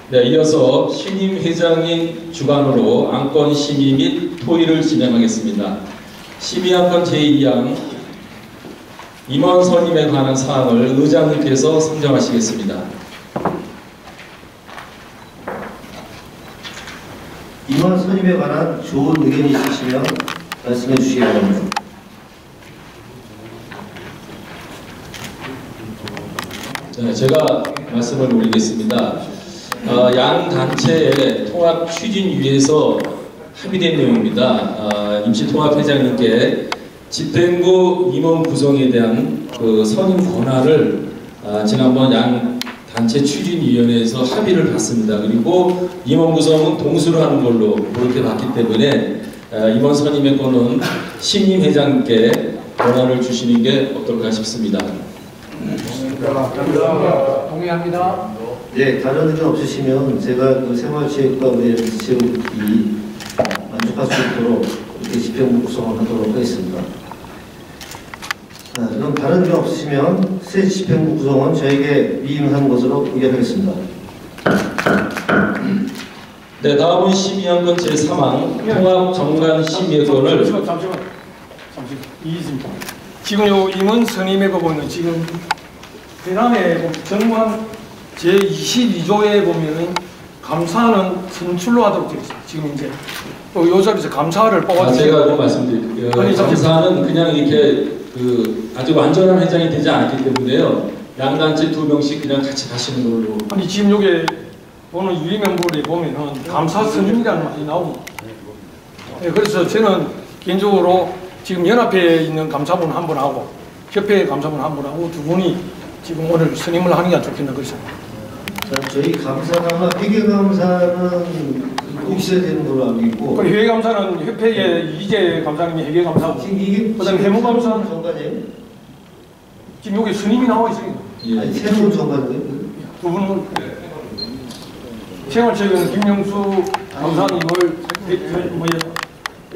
네, 이어서 신임 회장님 주관으로 안건 심의 및 토의를 진행하겠습니다. 심의안건 제2항 임원 선임에 관한 사항을 의장님께서 선정하시겠습니다. 임원 선임에 관한 좋은 의견이 있으시면 말씀해 주시기 바랍니다. 네, 제가 말씀을 올리겠습니다. 양 단체의 통합 추진위에서 합의된 내용입니다. 임시통합회장님께 집행부 임원 구성에 대한 그 선임 권한을 지난번 양 단체 추진위원회에서 합의를 봤습니다. 그리고 임원 구성은 동수로 하는 걸로 그렇게 봤기 때문에 임원 선임의 권은 신임 회장님께 권한을 주시는 게 어떨까 싶습니다. 동의합니다. 네, 다른 의견 없으시면 제가 그 생활체육과의 체육이 만족할 수 있도록 이렇게 집행부 구성을 하도록 하겠습니다. 그럼 다른 의견 없으시면 새 집행부 구성은 저에게 위임한 것으로 의결하겠습니다. 네, 다음은 심의안건 제3항 통합 정관 심의권을 잠시만. 이의입니다. 지금 요 임원 선임의 부분은 지금 대남에 정관 제22조에 보면은 감사는 선출로 하도록 되어 있어요. 지금 이제 또 요 자리에서 감사를 뽑아주세요. 제가 좀 말씀드릴게요. 감사는 그냥 이렇게 아주 완전한 회장이 되지 않았기 때문에요. 양단체 2명씩 그냥 같이 가시는 걸로. 아니 지금 요게 오늘 유의명부에 보면은 감사 선임이라는 말이 나옵니다. 네, 그래서 저는 개인적으로 지금 연합회에 있는 감사분 한 분 하고 협회 감사분 한 분 하고 두 분이 지금 오늘 선임을 하는 게 좋겠나 그래서. 자, 저희 감사가 회계감사는 꼭 있어야 되는 걸로 알고 있고. 회계감사는 협회의 이재 감사님이 회계감사고. 지금 이게 그다음에 해무감사는 정관이에요? 지금 여기 스님이 나와 있어요. 예. 아니 새로운 정관이에요? 두 분은 생활체육은 김영수 감사님을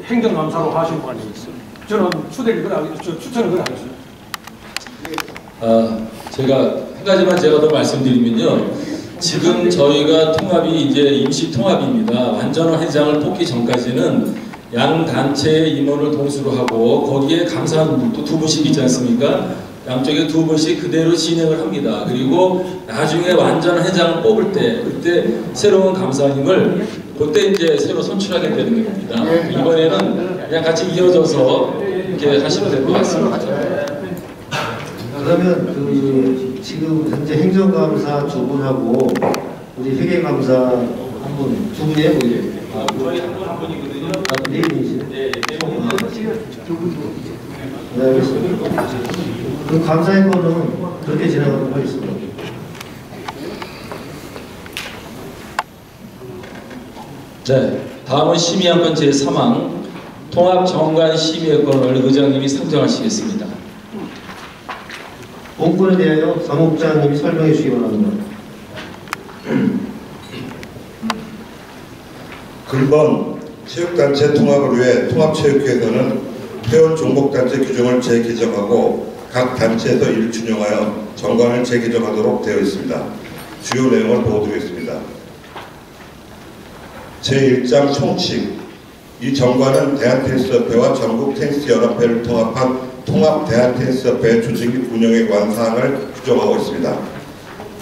행정감사로 하시는 거 아니겠어요? 저는 추천을 그래 하겠습니다. 제가 한 가지만 제가 더 말씀드리면요. 지금 저희가 통합이 이제 임시 통합입니다. 완전한 회장을 뽑기 전까지는 양 단체의 임원을 동수로 하고 거기에 감사하는 분도 2분씩 있지 않습니까? 양쪽에 2분씩 그대로 진행을 합니다. 그리고 나중에 완전한 회장을 뽑을 때 그때 새로운 감사님을 그때 이제 새로 선출하게 되는 겁니다. 이번에는 그냥 같이 이어져서 이렇게 하시면 될 것 같습니다. 그러면 지금 현재 행정감사 2분하고 우리 회계감사 한 분, 2분이에요? 저희 한 분이거든요. 4분이시네? 네, 4분. 네, 알겠습니다. 그럼 감사의 거는 그렇게 진행하도록 하겠습니다. 네, 다음은 심의안건 제3항 통합정관 심의권을 의장님이 상정하시겠습니다. 본건에 대하여 사무국장님이 설명해 주시기 바랍니다. 근본 체육단체 통합을 위해 통합체육회에서는 회원 종목단체 규정을 재개정하고 각 단체에서 일준용하여 정관을 재개정하도록 되어 있습니다. 주요 내용을 보여드리겠습니다. 제1장 총칙. 이 정관은 대한테니스협회와 전국테니스연합회를 통합한 통합대한테니스협회 조직 및 운영에 관한 사항을 규정하고 있습니다.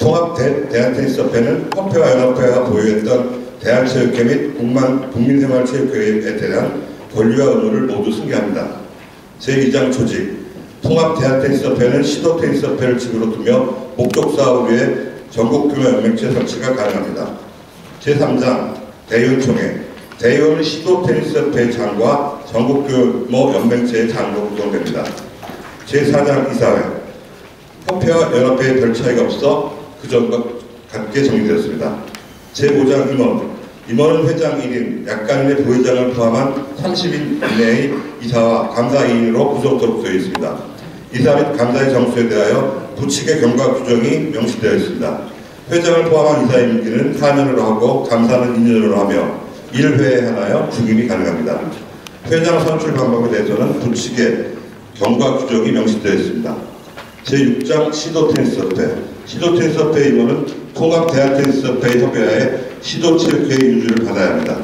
통합대한테니스협회는 협회와 연합회가 보유했던 대한체육회 및 국민생활체육회에 대한 권리와 의무를 모두 승계합니다. 제2장 조직. 통합대한테니스협회는 시도테니스협회를 지부로 두며 목적 사업을 위해 전국 규모 연맹체 설치가 가능합니다. 제3장 대의원총회 대의원 시도 테니스협회의 장과 전국 규모 연맹체의 장으로 구성됩니다. 제4장 이사회 협회와 연합회에 별 차이가 없어 그전과 같게 정리되었습니다. 제5장 임원은 회장 1인, 약간의 부회장을 포함한 30인 이내의 이사와 감사 2인으로 구성토록 되어 있습니다. 이사 및 감사의 정수에 대하여 부칙의 경과 규정이 명시되어 있습니다. 회장을 포함한 이사 임기는 4년으로 하고 감사는 2년으로 하며 1회에 하나여 중임이 가능합니다. 회장 선출 방법에 대해서는 부칙의 경과 규정이 명시되어 있습니다. 제6장 시도테니스협회 시도테니스협회 임원은 통합대한테니스협회의 협의하에 시도체육회의 유주를 받아야 합니다.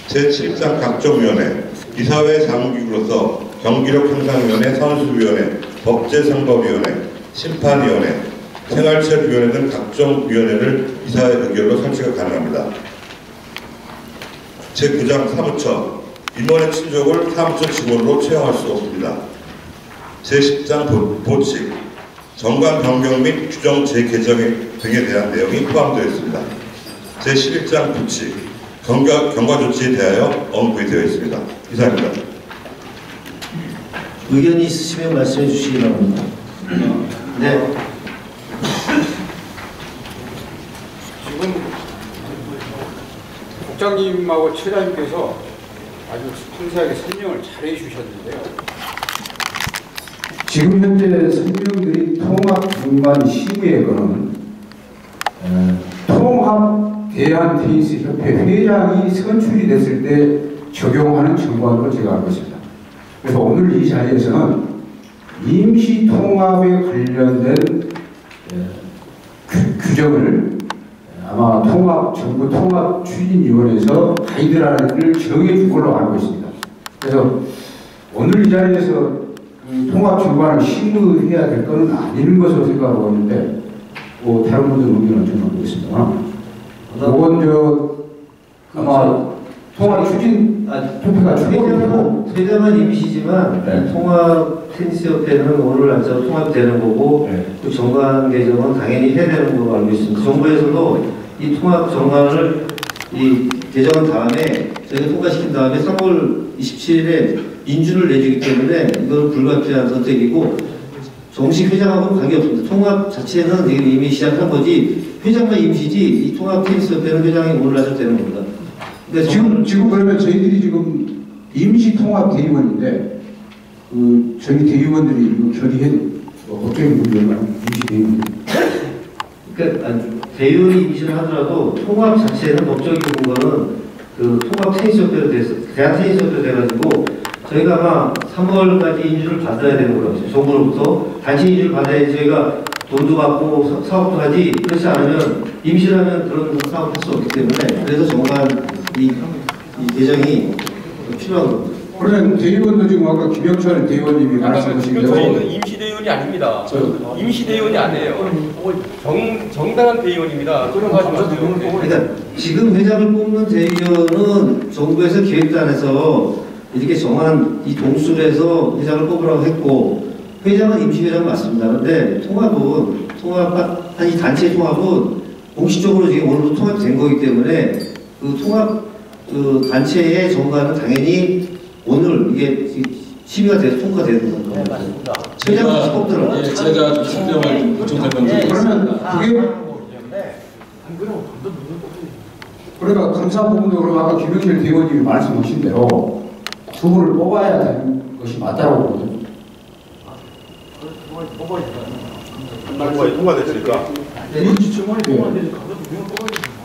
제7장 각종위원회 이사회 자문기구로서 경기력 향상위원회, 선수위원회, 법제상법위원회, 심판위원회, 생활체육위원회 등 각종 위원회를 이사회 의결로 설치가 가능합니다. 제9장 사무처 임원의 친족을 사무처 직원으로 채용할 수 없습니다. 제10장 보칙 정관 변경 및 규정 재개정 등에 대한 내용이 포함되어 있습니다. 제11장 부칙 경과 조치에 대하여 언급이 되어 있습니다. 이상입니다. 의견이 있으시면 말씀해 주시기 바랍니다. 네. 지금 국장님하고 최장님께서 아주 상세하게 설명을 잘 해주셨는데요. 지금 현재 설명드린 통합중간 시구에는 통합대한테니스협회 회장이 선출이 됐을 때 적용하는 정관으로 제가 알고 있습니다. 그래서 오늘 이 자리에서는 임시통합에 관련된 규정을 아마 정부 통합추진위원회에서 가이드라인을 정해줄 걸로 알고 있습니다. 그래서 오늘 이 자리에서 통합중간을 심의해야 될 것은 아닌 것으로 생각하고 있는데 다른 분들 의견은 좀 모르겠습니다. 그건 아마 통합추진협회가 추진되고 회장은 임시지만 네. 통합테니스협회는 오늘 안서 통합되는 거고 네. 그 정관 개정은 당연히 해야 되는 걸로 알고 있습니다. 정부에서도 이 통합 정관을 이 개정한 다음에 저희가 통과시킨 다음에 3월 27일에 인준을 내주기 때문에 이건 불가피한 선택이고 정식 회장하고는 관계없습니다. 통합 자체는 이미 시작한 거지 회장만 임시지 이 통합 테니스협회는 회장이 오늘 하셔도 되는 겁니다. 그러니까 지금 그러면 저희들이 지금 임시 통합 대의원인데 저희 대의원들이 이거 결의해 법적인 문제가 임시 대의원들. 그러니까 대의원이 임시를 하더라도 통합 자체는 법적인 근거는 그 통합 테니스협회로 돼서 대한 테니스협회로 돼가지고 저희가 아마 3월까지 인준을 받아야 되는 걸로 알고 있어요. 정부로부터 단체 인준을 받아야지 저희가 돈도 받고 사업도 하지 그렇지 않으면 임시라면 그런 사업을 할 수 없기 때문에 그래서 정말 이 개정이 필요한 겁니다. 그러면 대의원도 지금 아까 김영철 대의원님이 말씀하신 대로 저희는 임시대의원이 아닙니다. 임시대의원이 아니에요. 정당한 대의원입니다. 그러니까 지금 회장을 뽑는 대의원은 정부에서 계획단에서 이렇게 정한 이 동술에서 회장을 뽑으라고 했고 회장은 임시회장 맞습니다. 그런데 이 단체 통합은 공식적으로 지금 오늘도 통합된 거기 때문에 그 통합 단체의 정관은 당연히 오늘 이게 심의가 돼서 통과되는 겁니다. 네, 맞습니다. 제가 좀 설명을 보충 설명드리겠습니다. 그러니까 감사 부분도 그럼 아까 김영철 대의원님이 말씀하신 대로 두 분을 뽑아야 되는 것이 맞다고 보거든요. 통과됐으니까.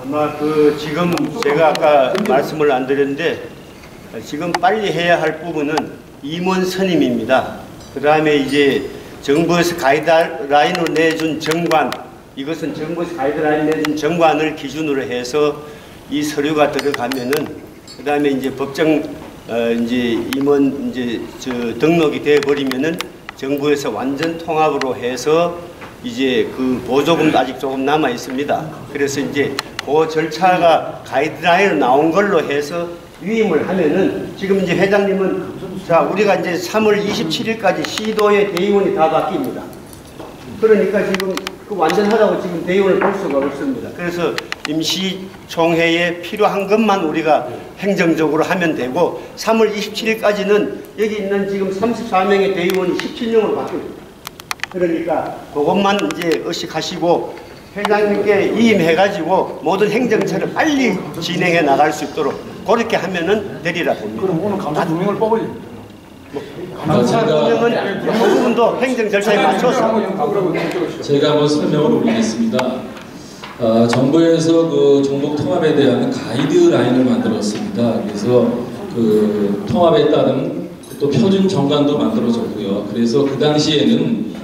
아마 지금 제가 아까 말씀을 안 드렸는데 지금 빨리 해야 할 부분은 임원 선임입니다. 그 다음에 이제 정부에서 가이드라인으로 내준 정관, 이것은 정부에서 가이드라인 내준 정관을 기준으로 해서 이 서류가 들어가면은 그 다음에 이제 법정 이제 임원 등록이 돼 버리면은 정부에서 완전 통합으로 해서 이제 그 보조금도 아직 조금 남아 있습니다. 그래서 이제 그 절차가 가이드라인으로 나온 걸로 해서 위임을 하면은 지금 이제 회장님은 자 우리가 이제 3월 27일까지 시도의 대의원이 다 바뀝니다. 그러니까 지금 그 완전하다고 지금 대의원을 볼 수가 없습니다. 그래서 임시총회에 필요한 것만 우리가 행정적으로 하면 되고 3월 27일까지는 여기 있는 지금 34명의 대의원이 17명으로 바뀝니다. 그러니까 그것만 이제 의식하시고 회장님께 이임해가지고 모든 행정처를 빨리 진행해 나갈 수 있도록 그렇게 하면은 되리라 봅니다. 그럼 오늘 감사 2명을 뽑으려. 감사 운영은 그 부분도 행정 절차에 맞춰서 제가 한번 설명을 올리겠습니다. 정부에서 그 종목 통합에 대한 가이드라인을 만들었습니다. 그래서 그 통합에 따른 또 표준 정관도 만들어졌고요. 그래서 그 당시에는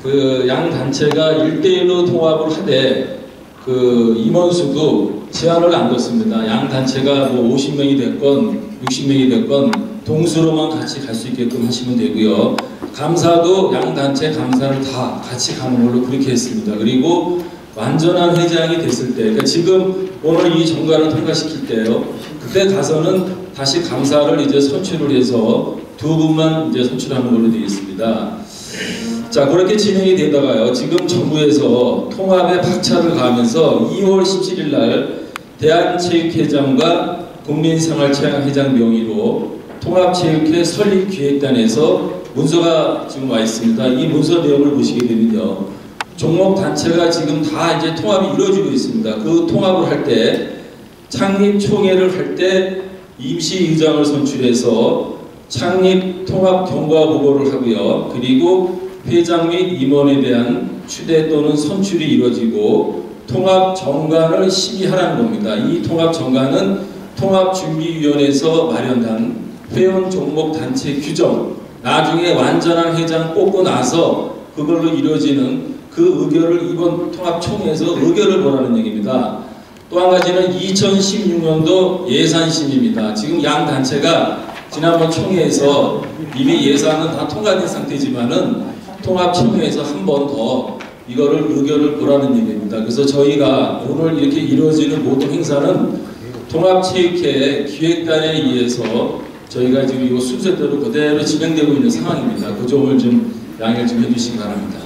그 양 단체가 1대1로 통합을 하되 그 임원수도 제한을 안 뒀습니다. 양 단체가 뭐 50명이 됐건 60명이 됐건 동수로만 같이 갈 수 있게끔 하시면 되고요. 감사도 양 단체 감사를 다 같이 가는 걸로 그렇게 했습니다. 그리고 완전한 회장이 됐을 때, 그러니까 지금 오늘 이 정가를 통과시킬 때요. 그때 가서는 다시 감사를 이제 선출을 해서 2분만 이제 선출하는 걸로 되어 있습니다. 자, 그렇게 진행이 되다가요. 지금 정부에서 통합에 박차를 가하면서 2월 17일 날 대한체육회장과 국민생활체육회장 명의로 통합체육회 설립기획단에서 문서가 지금 와 있습니다. 이 문서 내용을 보시게 되면요. 종목 단체가 지금 다 이제 통합이 이루어지고 있습니다. 그 통합을 할 때 창립 총회를 할 때 임시의장을 선출해서 창립 통합 경과 보고를 하고요. 그리고 회장 및 임원에 대한 추대 또는 선출이 이루어지고 통합 정관을 심의하라는 겁니다. 이 통합 정관은 통합준비위원회에서 마련한 회원 종목 단체 규정, 나중에 완전한 회장 뽑고 나서 그걸로 이루어지는 그 의결을 이번 통합총회에서 의결을 보라는 얘기입니다. 또 한 가지는 2016년도 예산심의입니다. 지금 양 단체가 지난번 총회에서 이미 예산은 다 통과된 상태지만은 통합총회에서 한 번 더 이거를 의결을 보라는 얘기입니다. 그래서 저희가 오늘 이렇게 이루어지는 모든 행사는 통합체육회 기획단에 의해서 저희가 지금 이 순서대로 그대로 진행되고 있는 상황입니다. 그 점을 좀 양해를 좀 해주시기 바랍니다.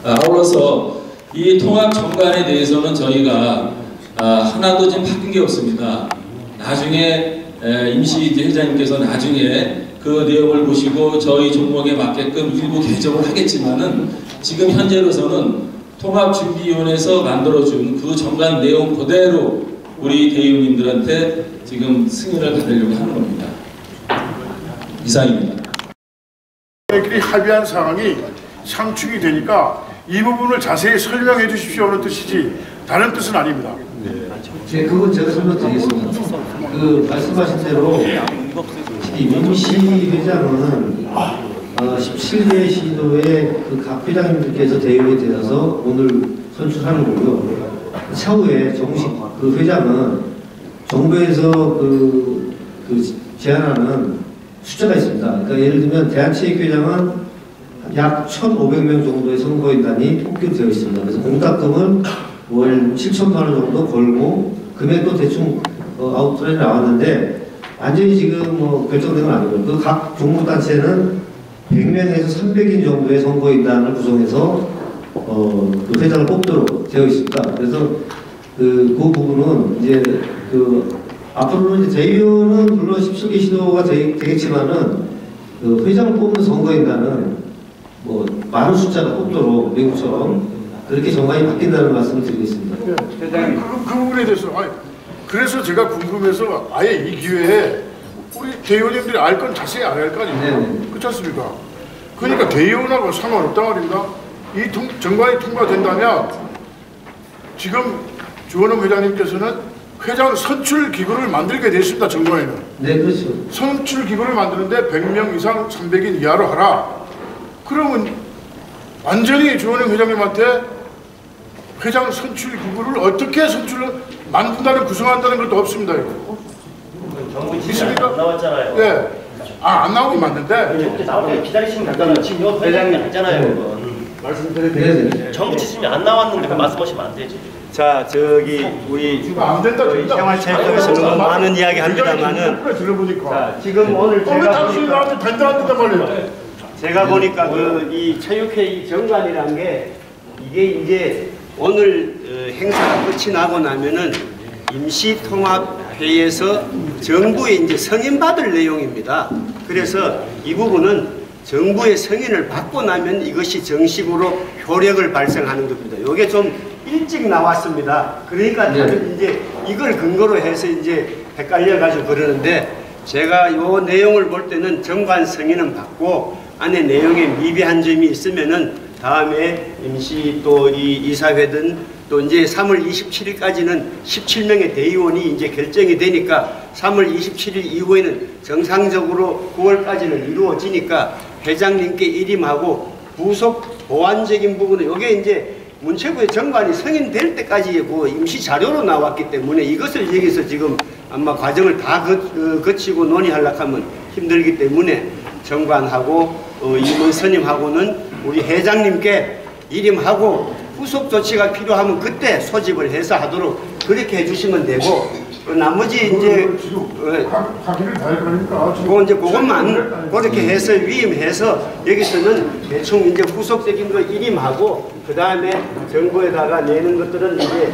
아울러서 이 통합 정관에 대해서는 저희가 하나도 지금 바뀐 게 없습니다. 나중에 임시 회장님께서 나중에 그 내용을 보시고 저희 종목에 맞게끔 일부 개정을 하겠지만은 지금 현재로서는 통합준비위원회에서 만들어준 그 정관 내용 그대로 우리 대의원님들한테 지금 승인을 받으려고 하는 겁니다. 이상입니다. 저희끼리 합의한 사항이 상충이 되니까 이 부분을 자세히 설명해 주십시오 하는 뜻이지 다른 뜻은 아닙니다. 네, 그건 제가 설명드리겠습니다. 그 말씀하신 대로 임시 회장은 17개 시도의 그 각 회장님들께서 대의원이 되어서 오늘 선출하는 거고요. 차후에 정식 그 회장은 정부에서 그 제안하는 숫자가 있습니다. 그러니까 예를 들면 대한체육회장은 약 1,500명 정도의 선거인단이 뽑기로 되어 있습니다. 그래서 공탁금을 월 7천만 원 정도 걸고 금액도 대충 아웃라인이 나왔는데 완전히 지금 뭐 결정된 건 아니고요. 그 각 종목단체는 100명에서 300인 정도의 선거인단을 구성해서 그 회장을 뽑도록 되어 있습니다. 그래서 그 부분은 이제 앞으로는 이제 대의원은 물론 17개 시도가 되겠지만은 그 회장을 뽑는 선거인단은 뭐 많은 숫자가 뽑도록 미국처럼 그렇게 정관이 바뀐다는 말씀을 드리겠습니다. 회장님 그 부분에 대해서 그래서 제가 궁금해서 아예 이 기회에 우리 대의원님들이 알 건 자세히 알아야 할 거 아닙니까? 그렇지 않습니까? 그러니까 대의원하고 상관없다 말입니다. 이 정관이 통과된다면 지금 주원영 회장님께서는 회장 선출 기구를 만들게 됐습니다. 정관에는. 네, 그렇죠. 선출 기구를 만드는데 100명 이상 300인 이하로 하라. 그러면 완전히 주원영 회장님한테 회장 선출 기구를 어떻게 선출을 만든다는 구성한다는 것도 없습니다. 이거. 있습니까? 안 나왔잖아요. 네. 안 나오긴 맞는데. 이렇게 나오게 기다리시면 됩니다. 지금 요 회장님 있잖아요. 말씀드리겠습니다. 정부 지침이 안 나왔는데 그 말씀하시면 안 되지. 자, 저기 우리 생활체육회에서 너무 많은 이야기 합니다만은 자, 지금 오늘 제가 당신이 나한테 된다 안 된다 말이에요. 제가 보니까 이 체육회의 정관이란 게 이게 이제 오늘 행사가 끝이 나고 나면은 임시통합회의에서 정부에 이제 승인받을 내용입니다. 그래서 이 부분은 정부의 승인을 받고 나면 이것이 정식으로 효력을 발생하는 겁니다. 이게 좀 일찍 나왔습니다. 그러니까 다들 이제 이걸 근거로 해서 이제 헷갈려가지고 그러는데, 제가 이 내용을 볼 때는 정관 승인은 받고 안에 내용에 미비한 점이 있으면은 다음에 임시 또 이 이사회든 또 이제 3월 27일까지는 17명의 대의원이 이제 결정이 되니까 3월 27일 이후에는 정상적으로 9월까지는 이루어지니까 회장님께 일임하고 부속 보완적인 부분은 이게 이제 문체부의 정관이 승인될 때까지 그 임시 자료로 나왔기 때문에 이것을 여기서 지금 아마 과정을 다 거치고 논의하려고 하면 힘들기 때문에 정관하고 임원 선임하고는 우리 회장님께 일임하고 후속 조치가 필요하면 그때 소집을 해서 하도록 그렇게 해주시면 되고, 나머지 이제 그것만 그렇게 해서 위임해서 여기서는 대충 이제 후속적인 거 일임하고 그 다음에 정부에다가 내는 것들은 이제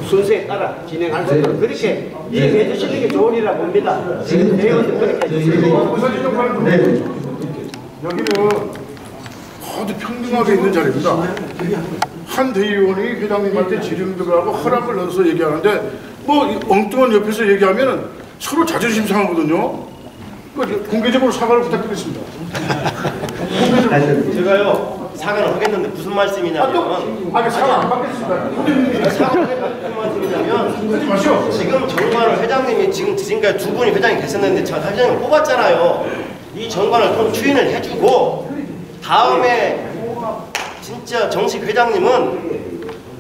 순서에 따라 진행할 수 있도록 그렇게 이해해 주시는 게 좋으리라 봅니다. 대의원들 그렇게 해주시고. 여기는 모두 평등하게 있는 자리입니다. 한 대의원이 회장님한테 지령들을 하고 허락을 넣어서 얘기하는데 뭐 엉뚱한 옆에서 얘기하면 서로 자존심 상하거든요. 공개적으로 사과를 부탁드리겠습니다. 제가요 사과를 하겠는데 무슨 말씀이냐면 사과 안 받겠습니다. 사과를 무슨 말씀이냐면 지금 정관을 회장님이 지금까지 두 분이 회장이 계셨는데 제가 회장님 뽑았잖아요. 이 정관을 좀 추인을 해주고 다음에 진짜 정식 회장님은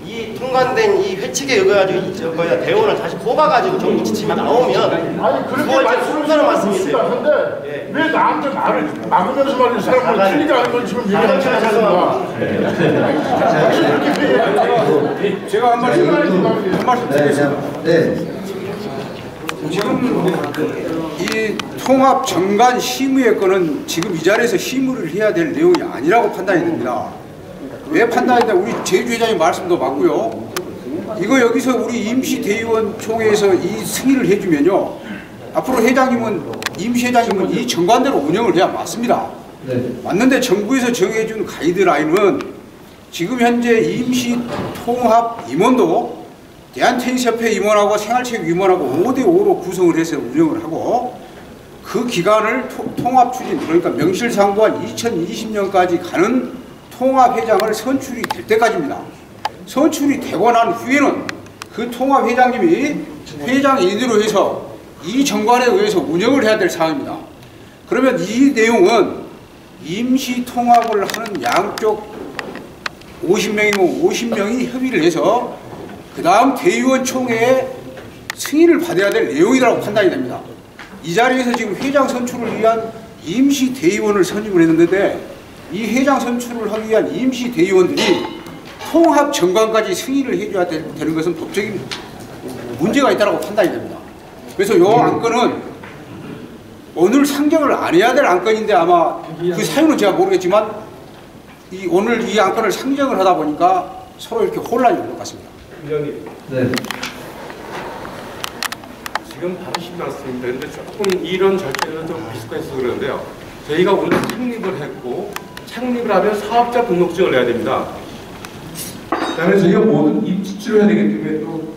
이 통관된 이 회칙에 의해가지고 대원을 다시 뽑아가지고 정부 지침이 나오면 아니 그렇게 말씀하시는 말씀이세요. 근데 왜 나한테 말을 막으면서 말을 사람을 틀리게 하는 건 지금 얘기하는 거잖아. 제가 한 말씀 드리겠습니다. 지금 이 통합 정관 심의의 건은 지금 이 자리에서 심의를 해야 될 내용이 아니라고 판단이 됩니다. 왜 판단이 되냐? 우리 제주 회장님 말씀도 맞고요. 이거 여기서 우리 임시대의원 총회에서 이 승인을 해주면요, 앞으로 회장님은 임시회장님은 이 정관대로 운영을 해야 맞습니다. 맞는데 정부에서 정해준 가이드라인은 지금 현재 임시통합 임원도 대한테니스협회 임원하고 생활체육 임원하고 5대5로 구성을 해서 운영을 하고, 그 기간을 통합추진, 그러니까 명실상부한 2020년까지 가는 통합회장을 선출이 될 때까지입니다. 선출이 되고 난 후에는 그 통합회장님이 회장인으로 해서 이 정관에 의해서 운영을 해야 될 사항입니다. 그러면 이 내용은 임시통합을 하는 양쪽 50명이면 50명이 협의를 해서 그 다음 대의원 총회에 승인을 받아야 될 내용이라고 판단이 됩니다. 이 자리에서 지금 회장 선출을 위한 임시 대의원을 선임을 했는데, 이 회장 선출을 하기 위한 임시 대의원들이 통합 정관까지 승인을 해줘야 되는 것은 법적인 문제가 있다고 판단이 됩니다. 그래서 이 안건은 오늘 상정을 안 해야 될 안건인데, 아마 그 사유는 제가 모르겠지만 오늘 이 안건을 상정을 하다 보니까 서로 이렇게 혼란이 온 것 같습니다. 위원님. 네. 지금 다르신 말씀인데 조금 이런 절차는 좀 비슷해서 그러는데요. 저희가 오늘 창립을 했고, 창립을 하면 사업자 등록증을 내야 됩니다. 그다음에 저희가 모든 입지치를 해야 되기 때문에 또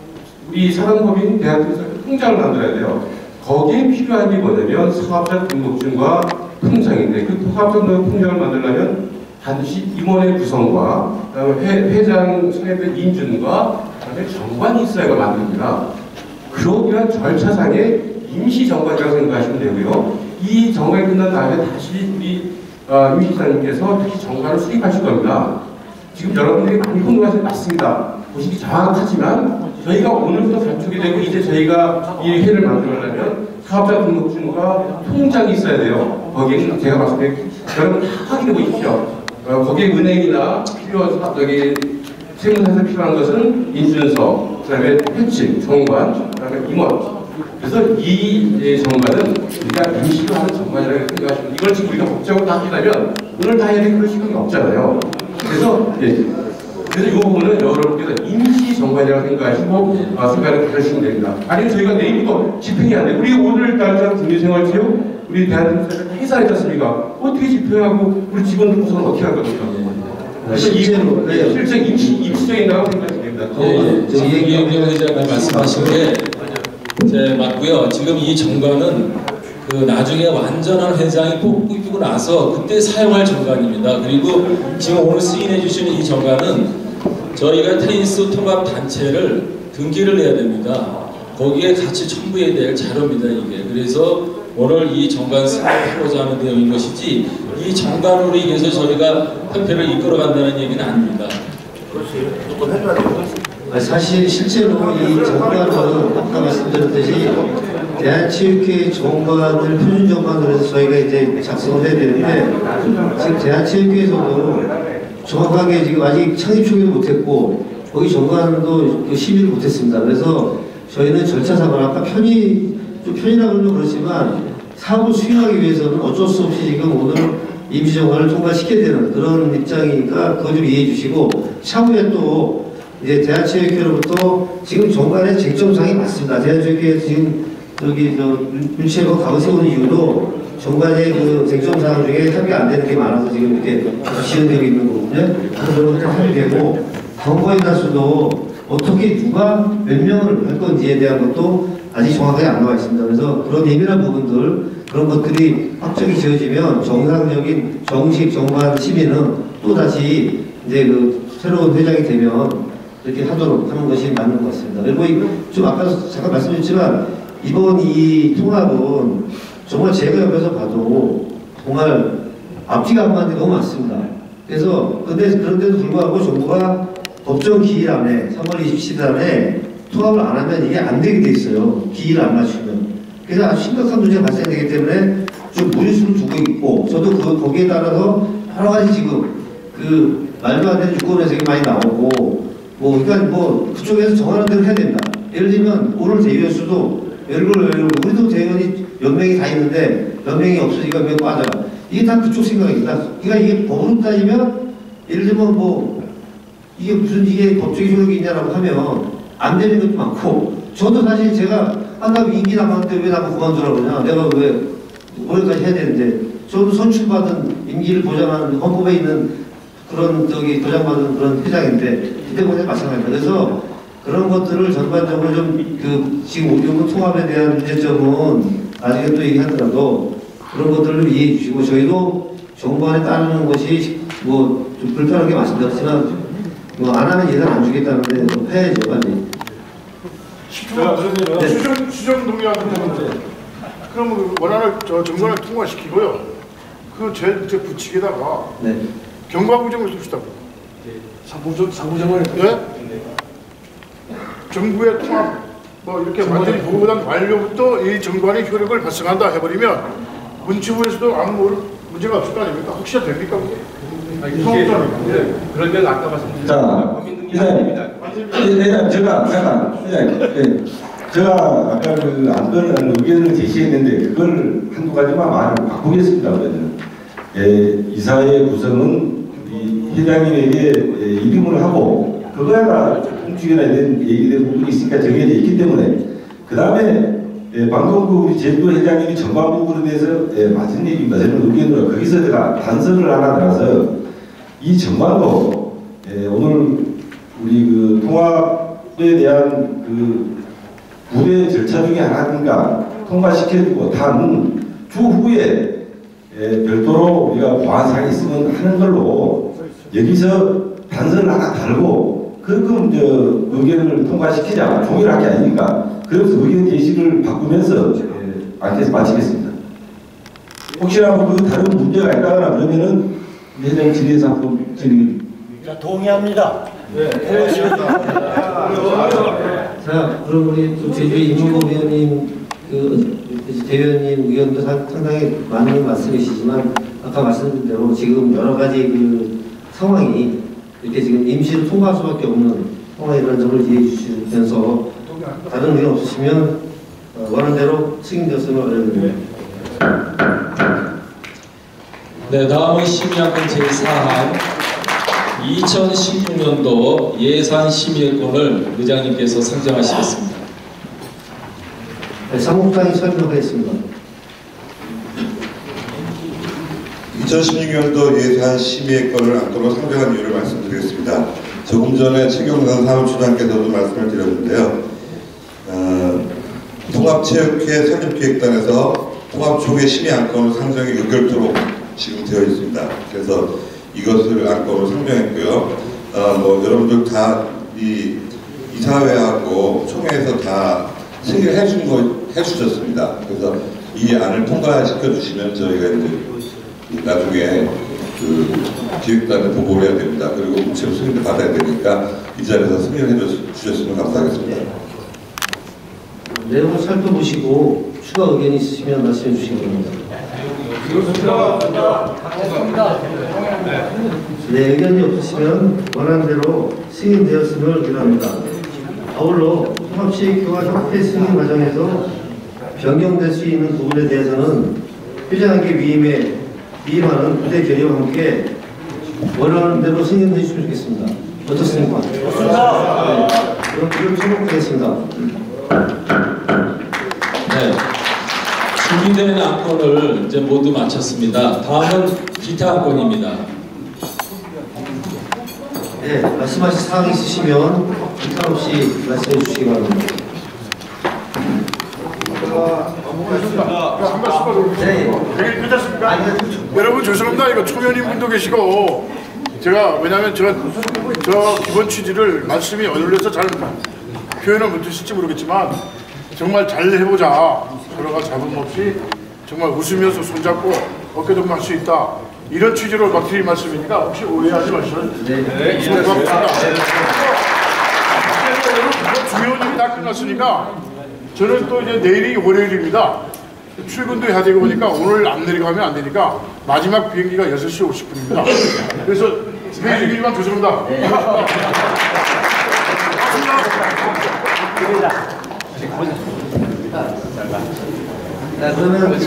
우리 사단법인 대한테니스 통장을 만들어야 돼요. 거기에 필요한 게 뭐냐면 사업자 등록증과 통장인데, 그 사업자 통장을 만들려면 반드시 임원의 구성과 그다음에 회장 성회의 인준과 그다음에 정관이 있어야 만듭니다. 그러기 위한 절차상의 임시 정관이라고 생각하시면 되고요. 이 정관이 끝난 다음에 다시 우리 임시장님께서 다시 정관을 수립하실 겁니다. 지금 여러분들이 많이 궁금하신 맞습니다. 보시기 정확하지만 저희가 오늘부터 발족이 되고 이제 저희가 이 회를 만들려면 사업자 등록증과 통장이 있어야 돼요. 거기에 제가 봤을 때 여러분 다 확인해 보십시오. 거기에 은행이나 필요한 여기 세무사에서 필요한 것은 인준서, 그다음에 회칙, 정관, 그다음에 임원 그래서 이 정관은 우리가 임시로 하는 정관이라고 생각하시면 이걸 지금 우리가 법적으로 다 하려면 오늘 다 해야 될 그런 시간이 없잖아요. 그래서 그래서 이 부분은 여러분께서 임시 정관이라고 생각하시고 생각을 하시면 됩니다. 아니면 저희가 내일부터 집행이 안 돼. 우리 오늘 날짜 국민생활체육 우리 대한민국에서 회사했지 않습니까? 어떻게 집행하고 우리 직원들 구성은 어떻게 할 겁니까? 실제로 실제 임시적인다고 생각하시면 됩니다. 이영경 의장님 말씀하신 게 맞고요. 지금 이 정관은 나중에 완전한 회장이 뽑히고 나서 그때 사용할 정관입니다. 그리고 지금 오늘 승인해 주시는 이 정관은 저희가 테니스 통합 단체를 등기를 해야 됩니다. 거기에 같이 첨부해야 될 자료입니다. 이게 그래서 오늘 이 정관 승인하고자 하는 내용인 것이지 이 정관으로 인해서 저희가 협회를 이끌어간다는 얘기는 아닙니다. 그렇지. 조금 해줘야 돼요. 사실 실제로 이 정관은 아까 말씀드렸듯이 대한체육회 정관을 표준 정관으로 해서 저희가 이제 작성을 해야 되는데 지금 대한체육회에서도 정확하게 지금 아직 창립 초기도 못했고 거기 정관도 심의를 못했습니다. 그래서 저희는 절차상으로 아까 편이라고 하면 그렇지만 사업을 수행하기 위해서는 어쩔 수 없이 지금 오늘 임시정관을 통과시켜야 되는 그런 입장이니까 그거 좀 이해해 주시고 차후에 또 이제 대한체육회로부터 지금 정관의 쟁점상이 맞습니다. 대한체육회 지금 여기 문체부 가고 세우는 이유도 정관의 그 쟁점사항 중에 협의가 안 되는 게 많아서 지금 이렇게 지연되고 있는 거거든요. 그래서 그런 것도 합의되고 선거인 다수도 어떻게 누가 몇 명을 할 건지에 대한 것도 아직 정확하게 안 나와 있습니다. 그래서 그런 예민한 부분들 그런 것들이 확정이 지어지면 정상적인 정식 정관 심의는 또 다시 이제 그 새로운 회장이 되면 이렇게 하도록 하는 것이 맞는 것 같습니다. 그리고 좀 아까 잠깐 말씀드렸지만 이번 이 통합은 정말 제가 옆에서 봐도 정말 앞뒤가 안 맞는 게 너무 많습니다. 그래서 그런데도 불구하고 정부가 법정 기일 안에 3월 27일 안에 통합을 안 하면 이게 안 되게 돼 있어요. 기일을 안 맞추면. 그래서 아주 심각한 문제가 발생되기 때문에 좀 무리수를 두고 있고 저도 거기에 따라서 여러 가지 지금 말도 안 되는 유권 해석이 많이 나오고 그러니까 그쪽에서 정하는 대로 해야 된다. 예를 들면 오늘 대의원 수도 우리도 대의원이 몇 명이 다 있는데 몇 명이 없으니까 몇 명 빠져라. 이게 다 그쪽 생각입니다. 그러니까 이게 법으로 따지면 예를 들면 이게 무슨 이게 법적인 효력이 있냐라고 하면 안 되는 것도 많고 저도 사실 제가 한다고 임기 남았는데 왜 나보고 그만두라고 그러냐. 내가 왜 올해까지 해야 되는데 저도 선출받은 임기를 보장하는 헌법에 있는 그런 도장받은 그런 회장인데 그때보다 마찬가지입니다. 그래서 그런 것들을 전반적으로 좀 지금 오경은 통합에 대한 문제점은 나중에 또 얘기하더라도 그런 것들을 이해해 주시고 저희도 정부안에 따르는 것이 좀 불편하게 말씀드렸지만 안 하면 예산 안 주겠다는데 해야죠 빨리. 수정 동의하는 건데 그럼 원안을 정관을 통과시키고요. 그 제 부칙에다가 경과부정을 씁시다고. 사부정을 예? 정부의 통합 이렇게 완전히 보고단 완료부터 이 정관의 효력을 발생한다 해버리면 문체부에서도 아무 문제가 없을 거 아닙니까? 혹시 됩니까? 그러면 아까 말씀드린 자, 회장님, 제가 아까 안건 의견을 제시했는데 그걸 한두 가지만 말을 바꾸겠습니다. 이사회 구성은 우리 회장님에게 이름을 하고 그거야가 통치기나 이런 얘기된 부분이 있으니까 정해져 있기 때문에 그 다음에 방금 우리 제도 회장님이 정관 부분에 대해서 맞은 얘기입니다. 저는 의견으로 거기서 제가 단서를 하나 들어서 이 정관도 오늘 우리 통합에 대한 부대 절차 중에 하나니까 통과시켜주고 단 추후에 별도로 우리가 보안사항이 있으면 하는 걸로 여기서 단서를 하나 달고 그럼 의견을 통과시키자. 종이를 할 게 아니니까. 그래서 의견 제시를 바꾸면서 마치겠습니다. 혹시나 다른 문제가 있다거나 그러면은 회장 질의에서 한번 동의합니다. 자, 그럼 우리 또 제주 이문복 의원님, 대의원님 의견도 상당히 많은 말씀이시지만 아까 말씀드린 대로 지금 여러 가지 상황이 이렇게 지금 임시로 통과할 수밖에 없는 상황이라는 점을 이해해 주시면서 다른 의견 없으시면 원안대로 승인되었음을 알려드립니다. 네, 다음은 심의안건 제4항 2016년도 예산 심의권을 의장님께서 상정하시겠습니다. 네, 사무국장이 설명하겠습니다. 2016년도 예산 심의권을 안건으로 상정한 이유를 말씀드리겠습니다. 조금 전에 최경선 사무처장께서도 말씀을 드렸는데요. 통합체육회 설립기획단에서 통합총회 심의 안건으로 상정이 의결토록 지금 되어 있습니다. 그래서 이것을 안건으로 상정했고요. 여러분들 다 이 이사회하고 총회에서 다 승인을 해주셨습니다. 그래서 이 안을 통과시켜 주시면 저희가 이제 나중에 그 기획단에 보고를 해야 됩니다. 그리고 우체부 승인을 받아야 되니까 이 자리에서 승인을 해주셨으면 감사하겠습니다. 내용을 살펴보시고 추가 의견이 있으시면 말씀해 주시기 바랍니다. 네, 의견이 없으시면 원안대로 승인되었음을 기록합니다. 아울러 통합체육회와 협회 승인 과정에서 변경될 수 있는 부분에 대해서는 회장에게 위임하는 부대 결의와 함께 원안대로 승인해 주시면 좋겠습니다. 어떻습니까? 좋습니다. 네, 그럼 이걸 처목하겠습니다. 네, 준비된 안건을 이제 모두 마쳤습니다. 다음은 기타 안건입니다. 네, 말씀하실 사항이 있으시면 기타 없이 말씀해 주시기 바랍니다. 네. 괜찮습니까? 여러분 죄송합니다. 이거 초면인 분도 계시고 제가 왜냐하면 저 기본 취지를 말씀이 어눌려서 잘 표현을 못하실지 모르겠지만 정말 잘 해보자. 서로가 잡음 없이 정말 웃으면서 손잡고 어깨동무할 수 있다. 이런 취지로 막 드린 말씀이니까 혹시 오해하지 마시죠. 네. 고맙습니다. 주요 일이 다 끝났으니까 저는 또 이제 내일이 월요일입니다. 출근도 해야 되고 보니까 오늘 안 내려가면 안 되니까 마지막 비행기가 6시 50분입니다. 그래서 내일이기만 죄송합니다. 네, 그러면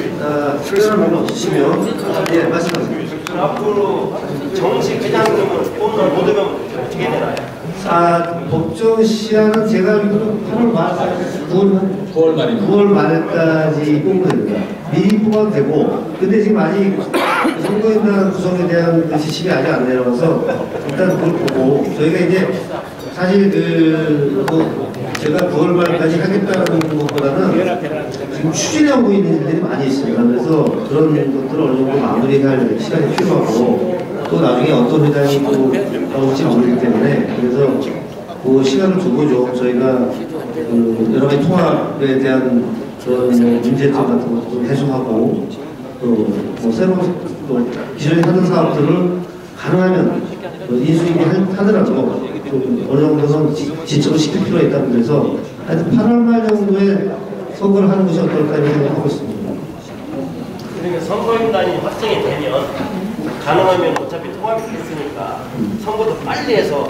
특별한 분 없으시면 예, 말씀하세요. 앞으로 정식 회장님은 오늘 못 오면 어떻게 되나요? 법정 시한은 제가 알기로 9월 말까지 뽑습니다. 미리 뽑아도 근데 지금 아직 선거인단 구성에 대한 그 지침이 아직 안 내려와서 일단 그걸 보고 저희가 이제 사실 제가 9월 말까지 하겠다는 것보다는 지금 추진하고 있는 일들이 많이 있습니다. 그래서 그런 것들을 어느 정도 마무리할 시간이 필요하고 또 나중에 어떤 회장이 또 나올지 모르기 때문에 그래서 그 시간을 두고 좀 저희가 여러 가지 통합에 대한 그런 문제점 같은 것도 해소하고 또 새로 또 기존에 하는 사업들을 가능하면 인수인계 하더라도 좀 어느 정도는 지적을 시킬 필요가 있다고 그래서 하여튼 8월 말 정도에 선거를 하는 것이 어떨까 생각하고 있습니다. 그러니까 선거인단이 확정이 되면 가능하면 어차피 통합이 됐으니까 선거도 빨리 해서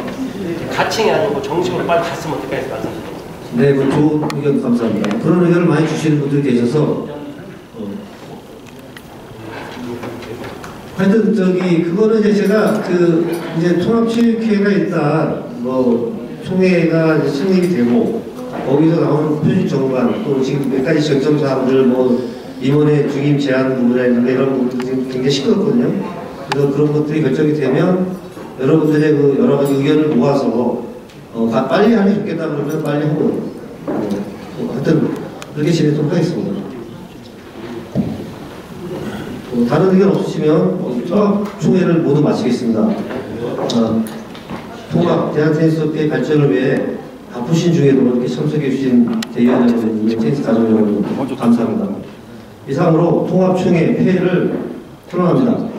가칭이 아니고 정식으로 빨리 갔으면 어떨까 해서 말씀하셨습니다. 네, 좋은 의견 감사합니다. 그런 의견을 많이 주시는 분들이 계셔서 하여튼 그거는 이제 제가 이제 통합체육회가 일단 총회가 이제成立되고 거기서 나오는 표준 정관 또 지금 몇 가지 정점 사항들 임원의 중임 제한 부분이나 이런 부분들이 지금 굉장히 시끄럽거든요. 그래서 그런 것들이 결정이 되면 여러분들의 여러 가지 의견을 모아서 빨리 하는 게 좋겠다 그러면 빨리 하고 하여튼 그렇게 진행하도록 하겠습니다. 다른 의견 없으시면 총회를 모두 마치겠습니다. 통합 대한테니스협회의 발전을 위해 바쁘신 중에도 이렇게 참석해 주신 대의원 여러분, 테니스 가족 여러분 감사합니다. 이상으로 통합총회 회의를 선언합니다.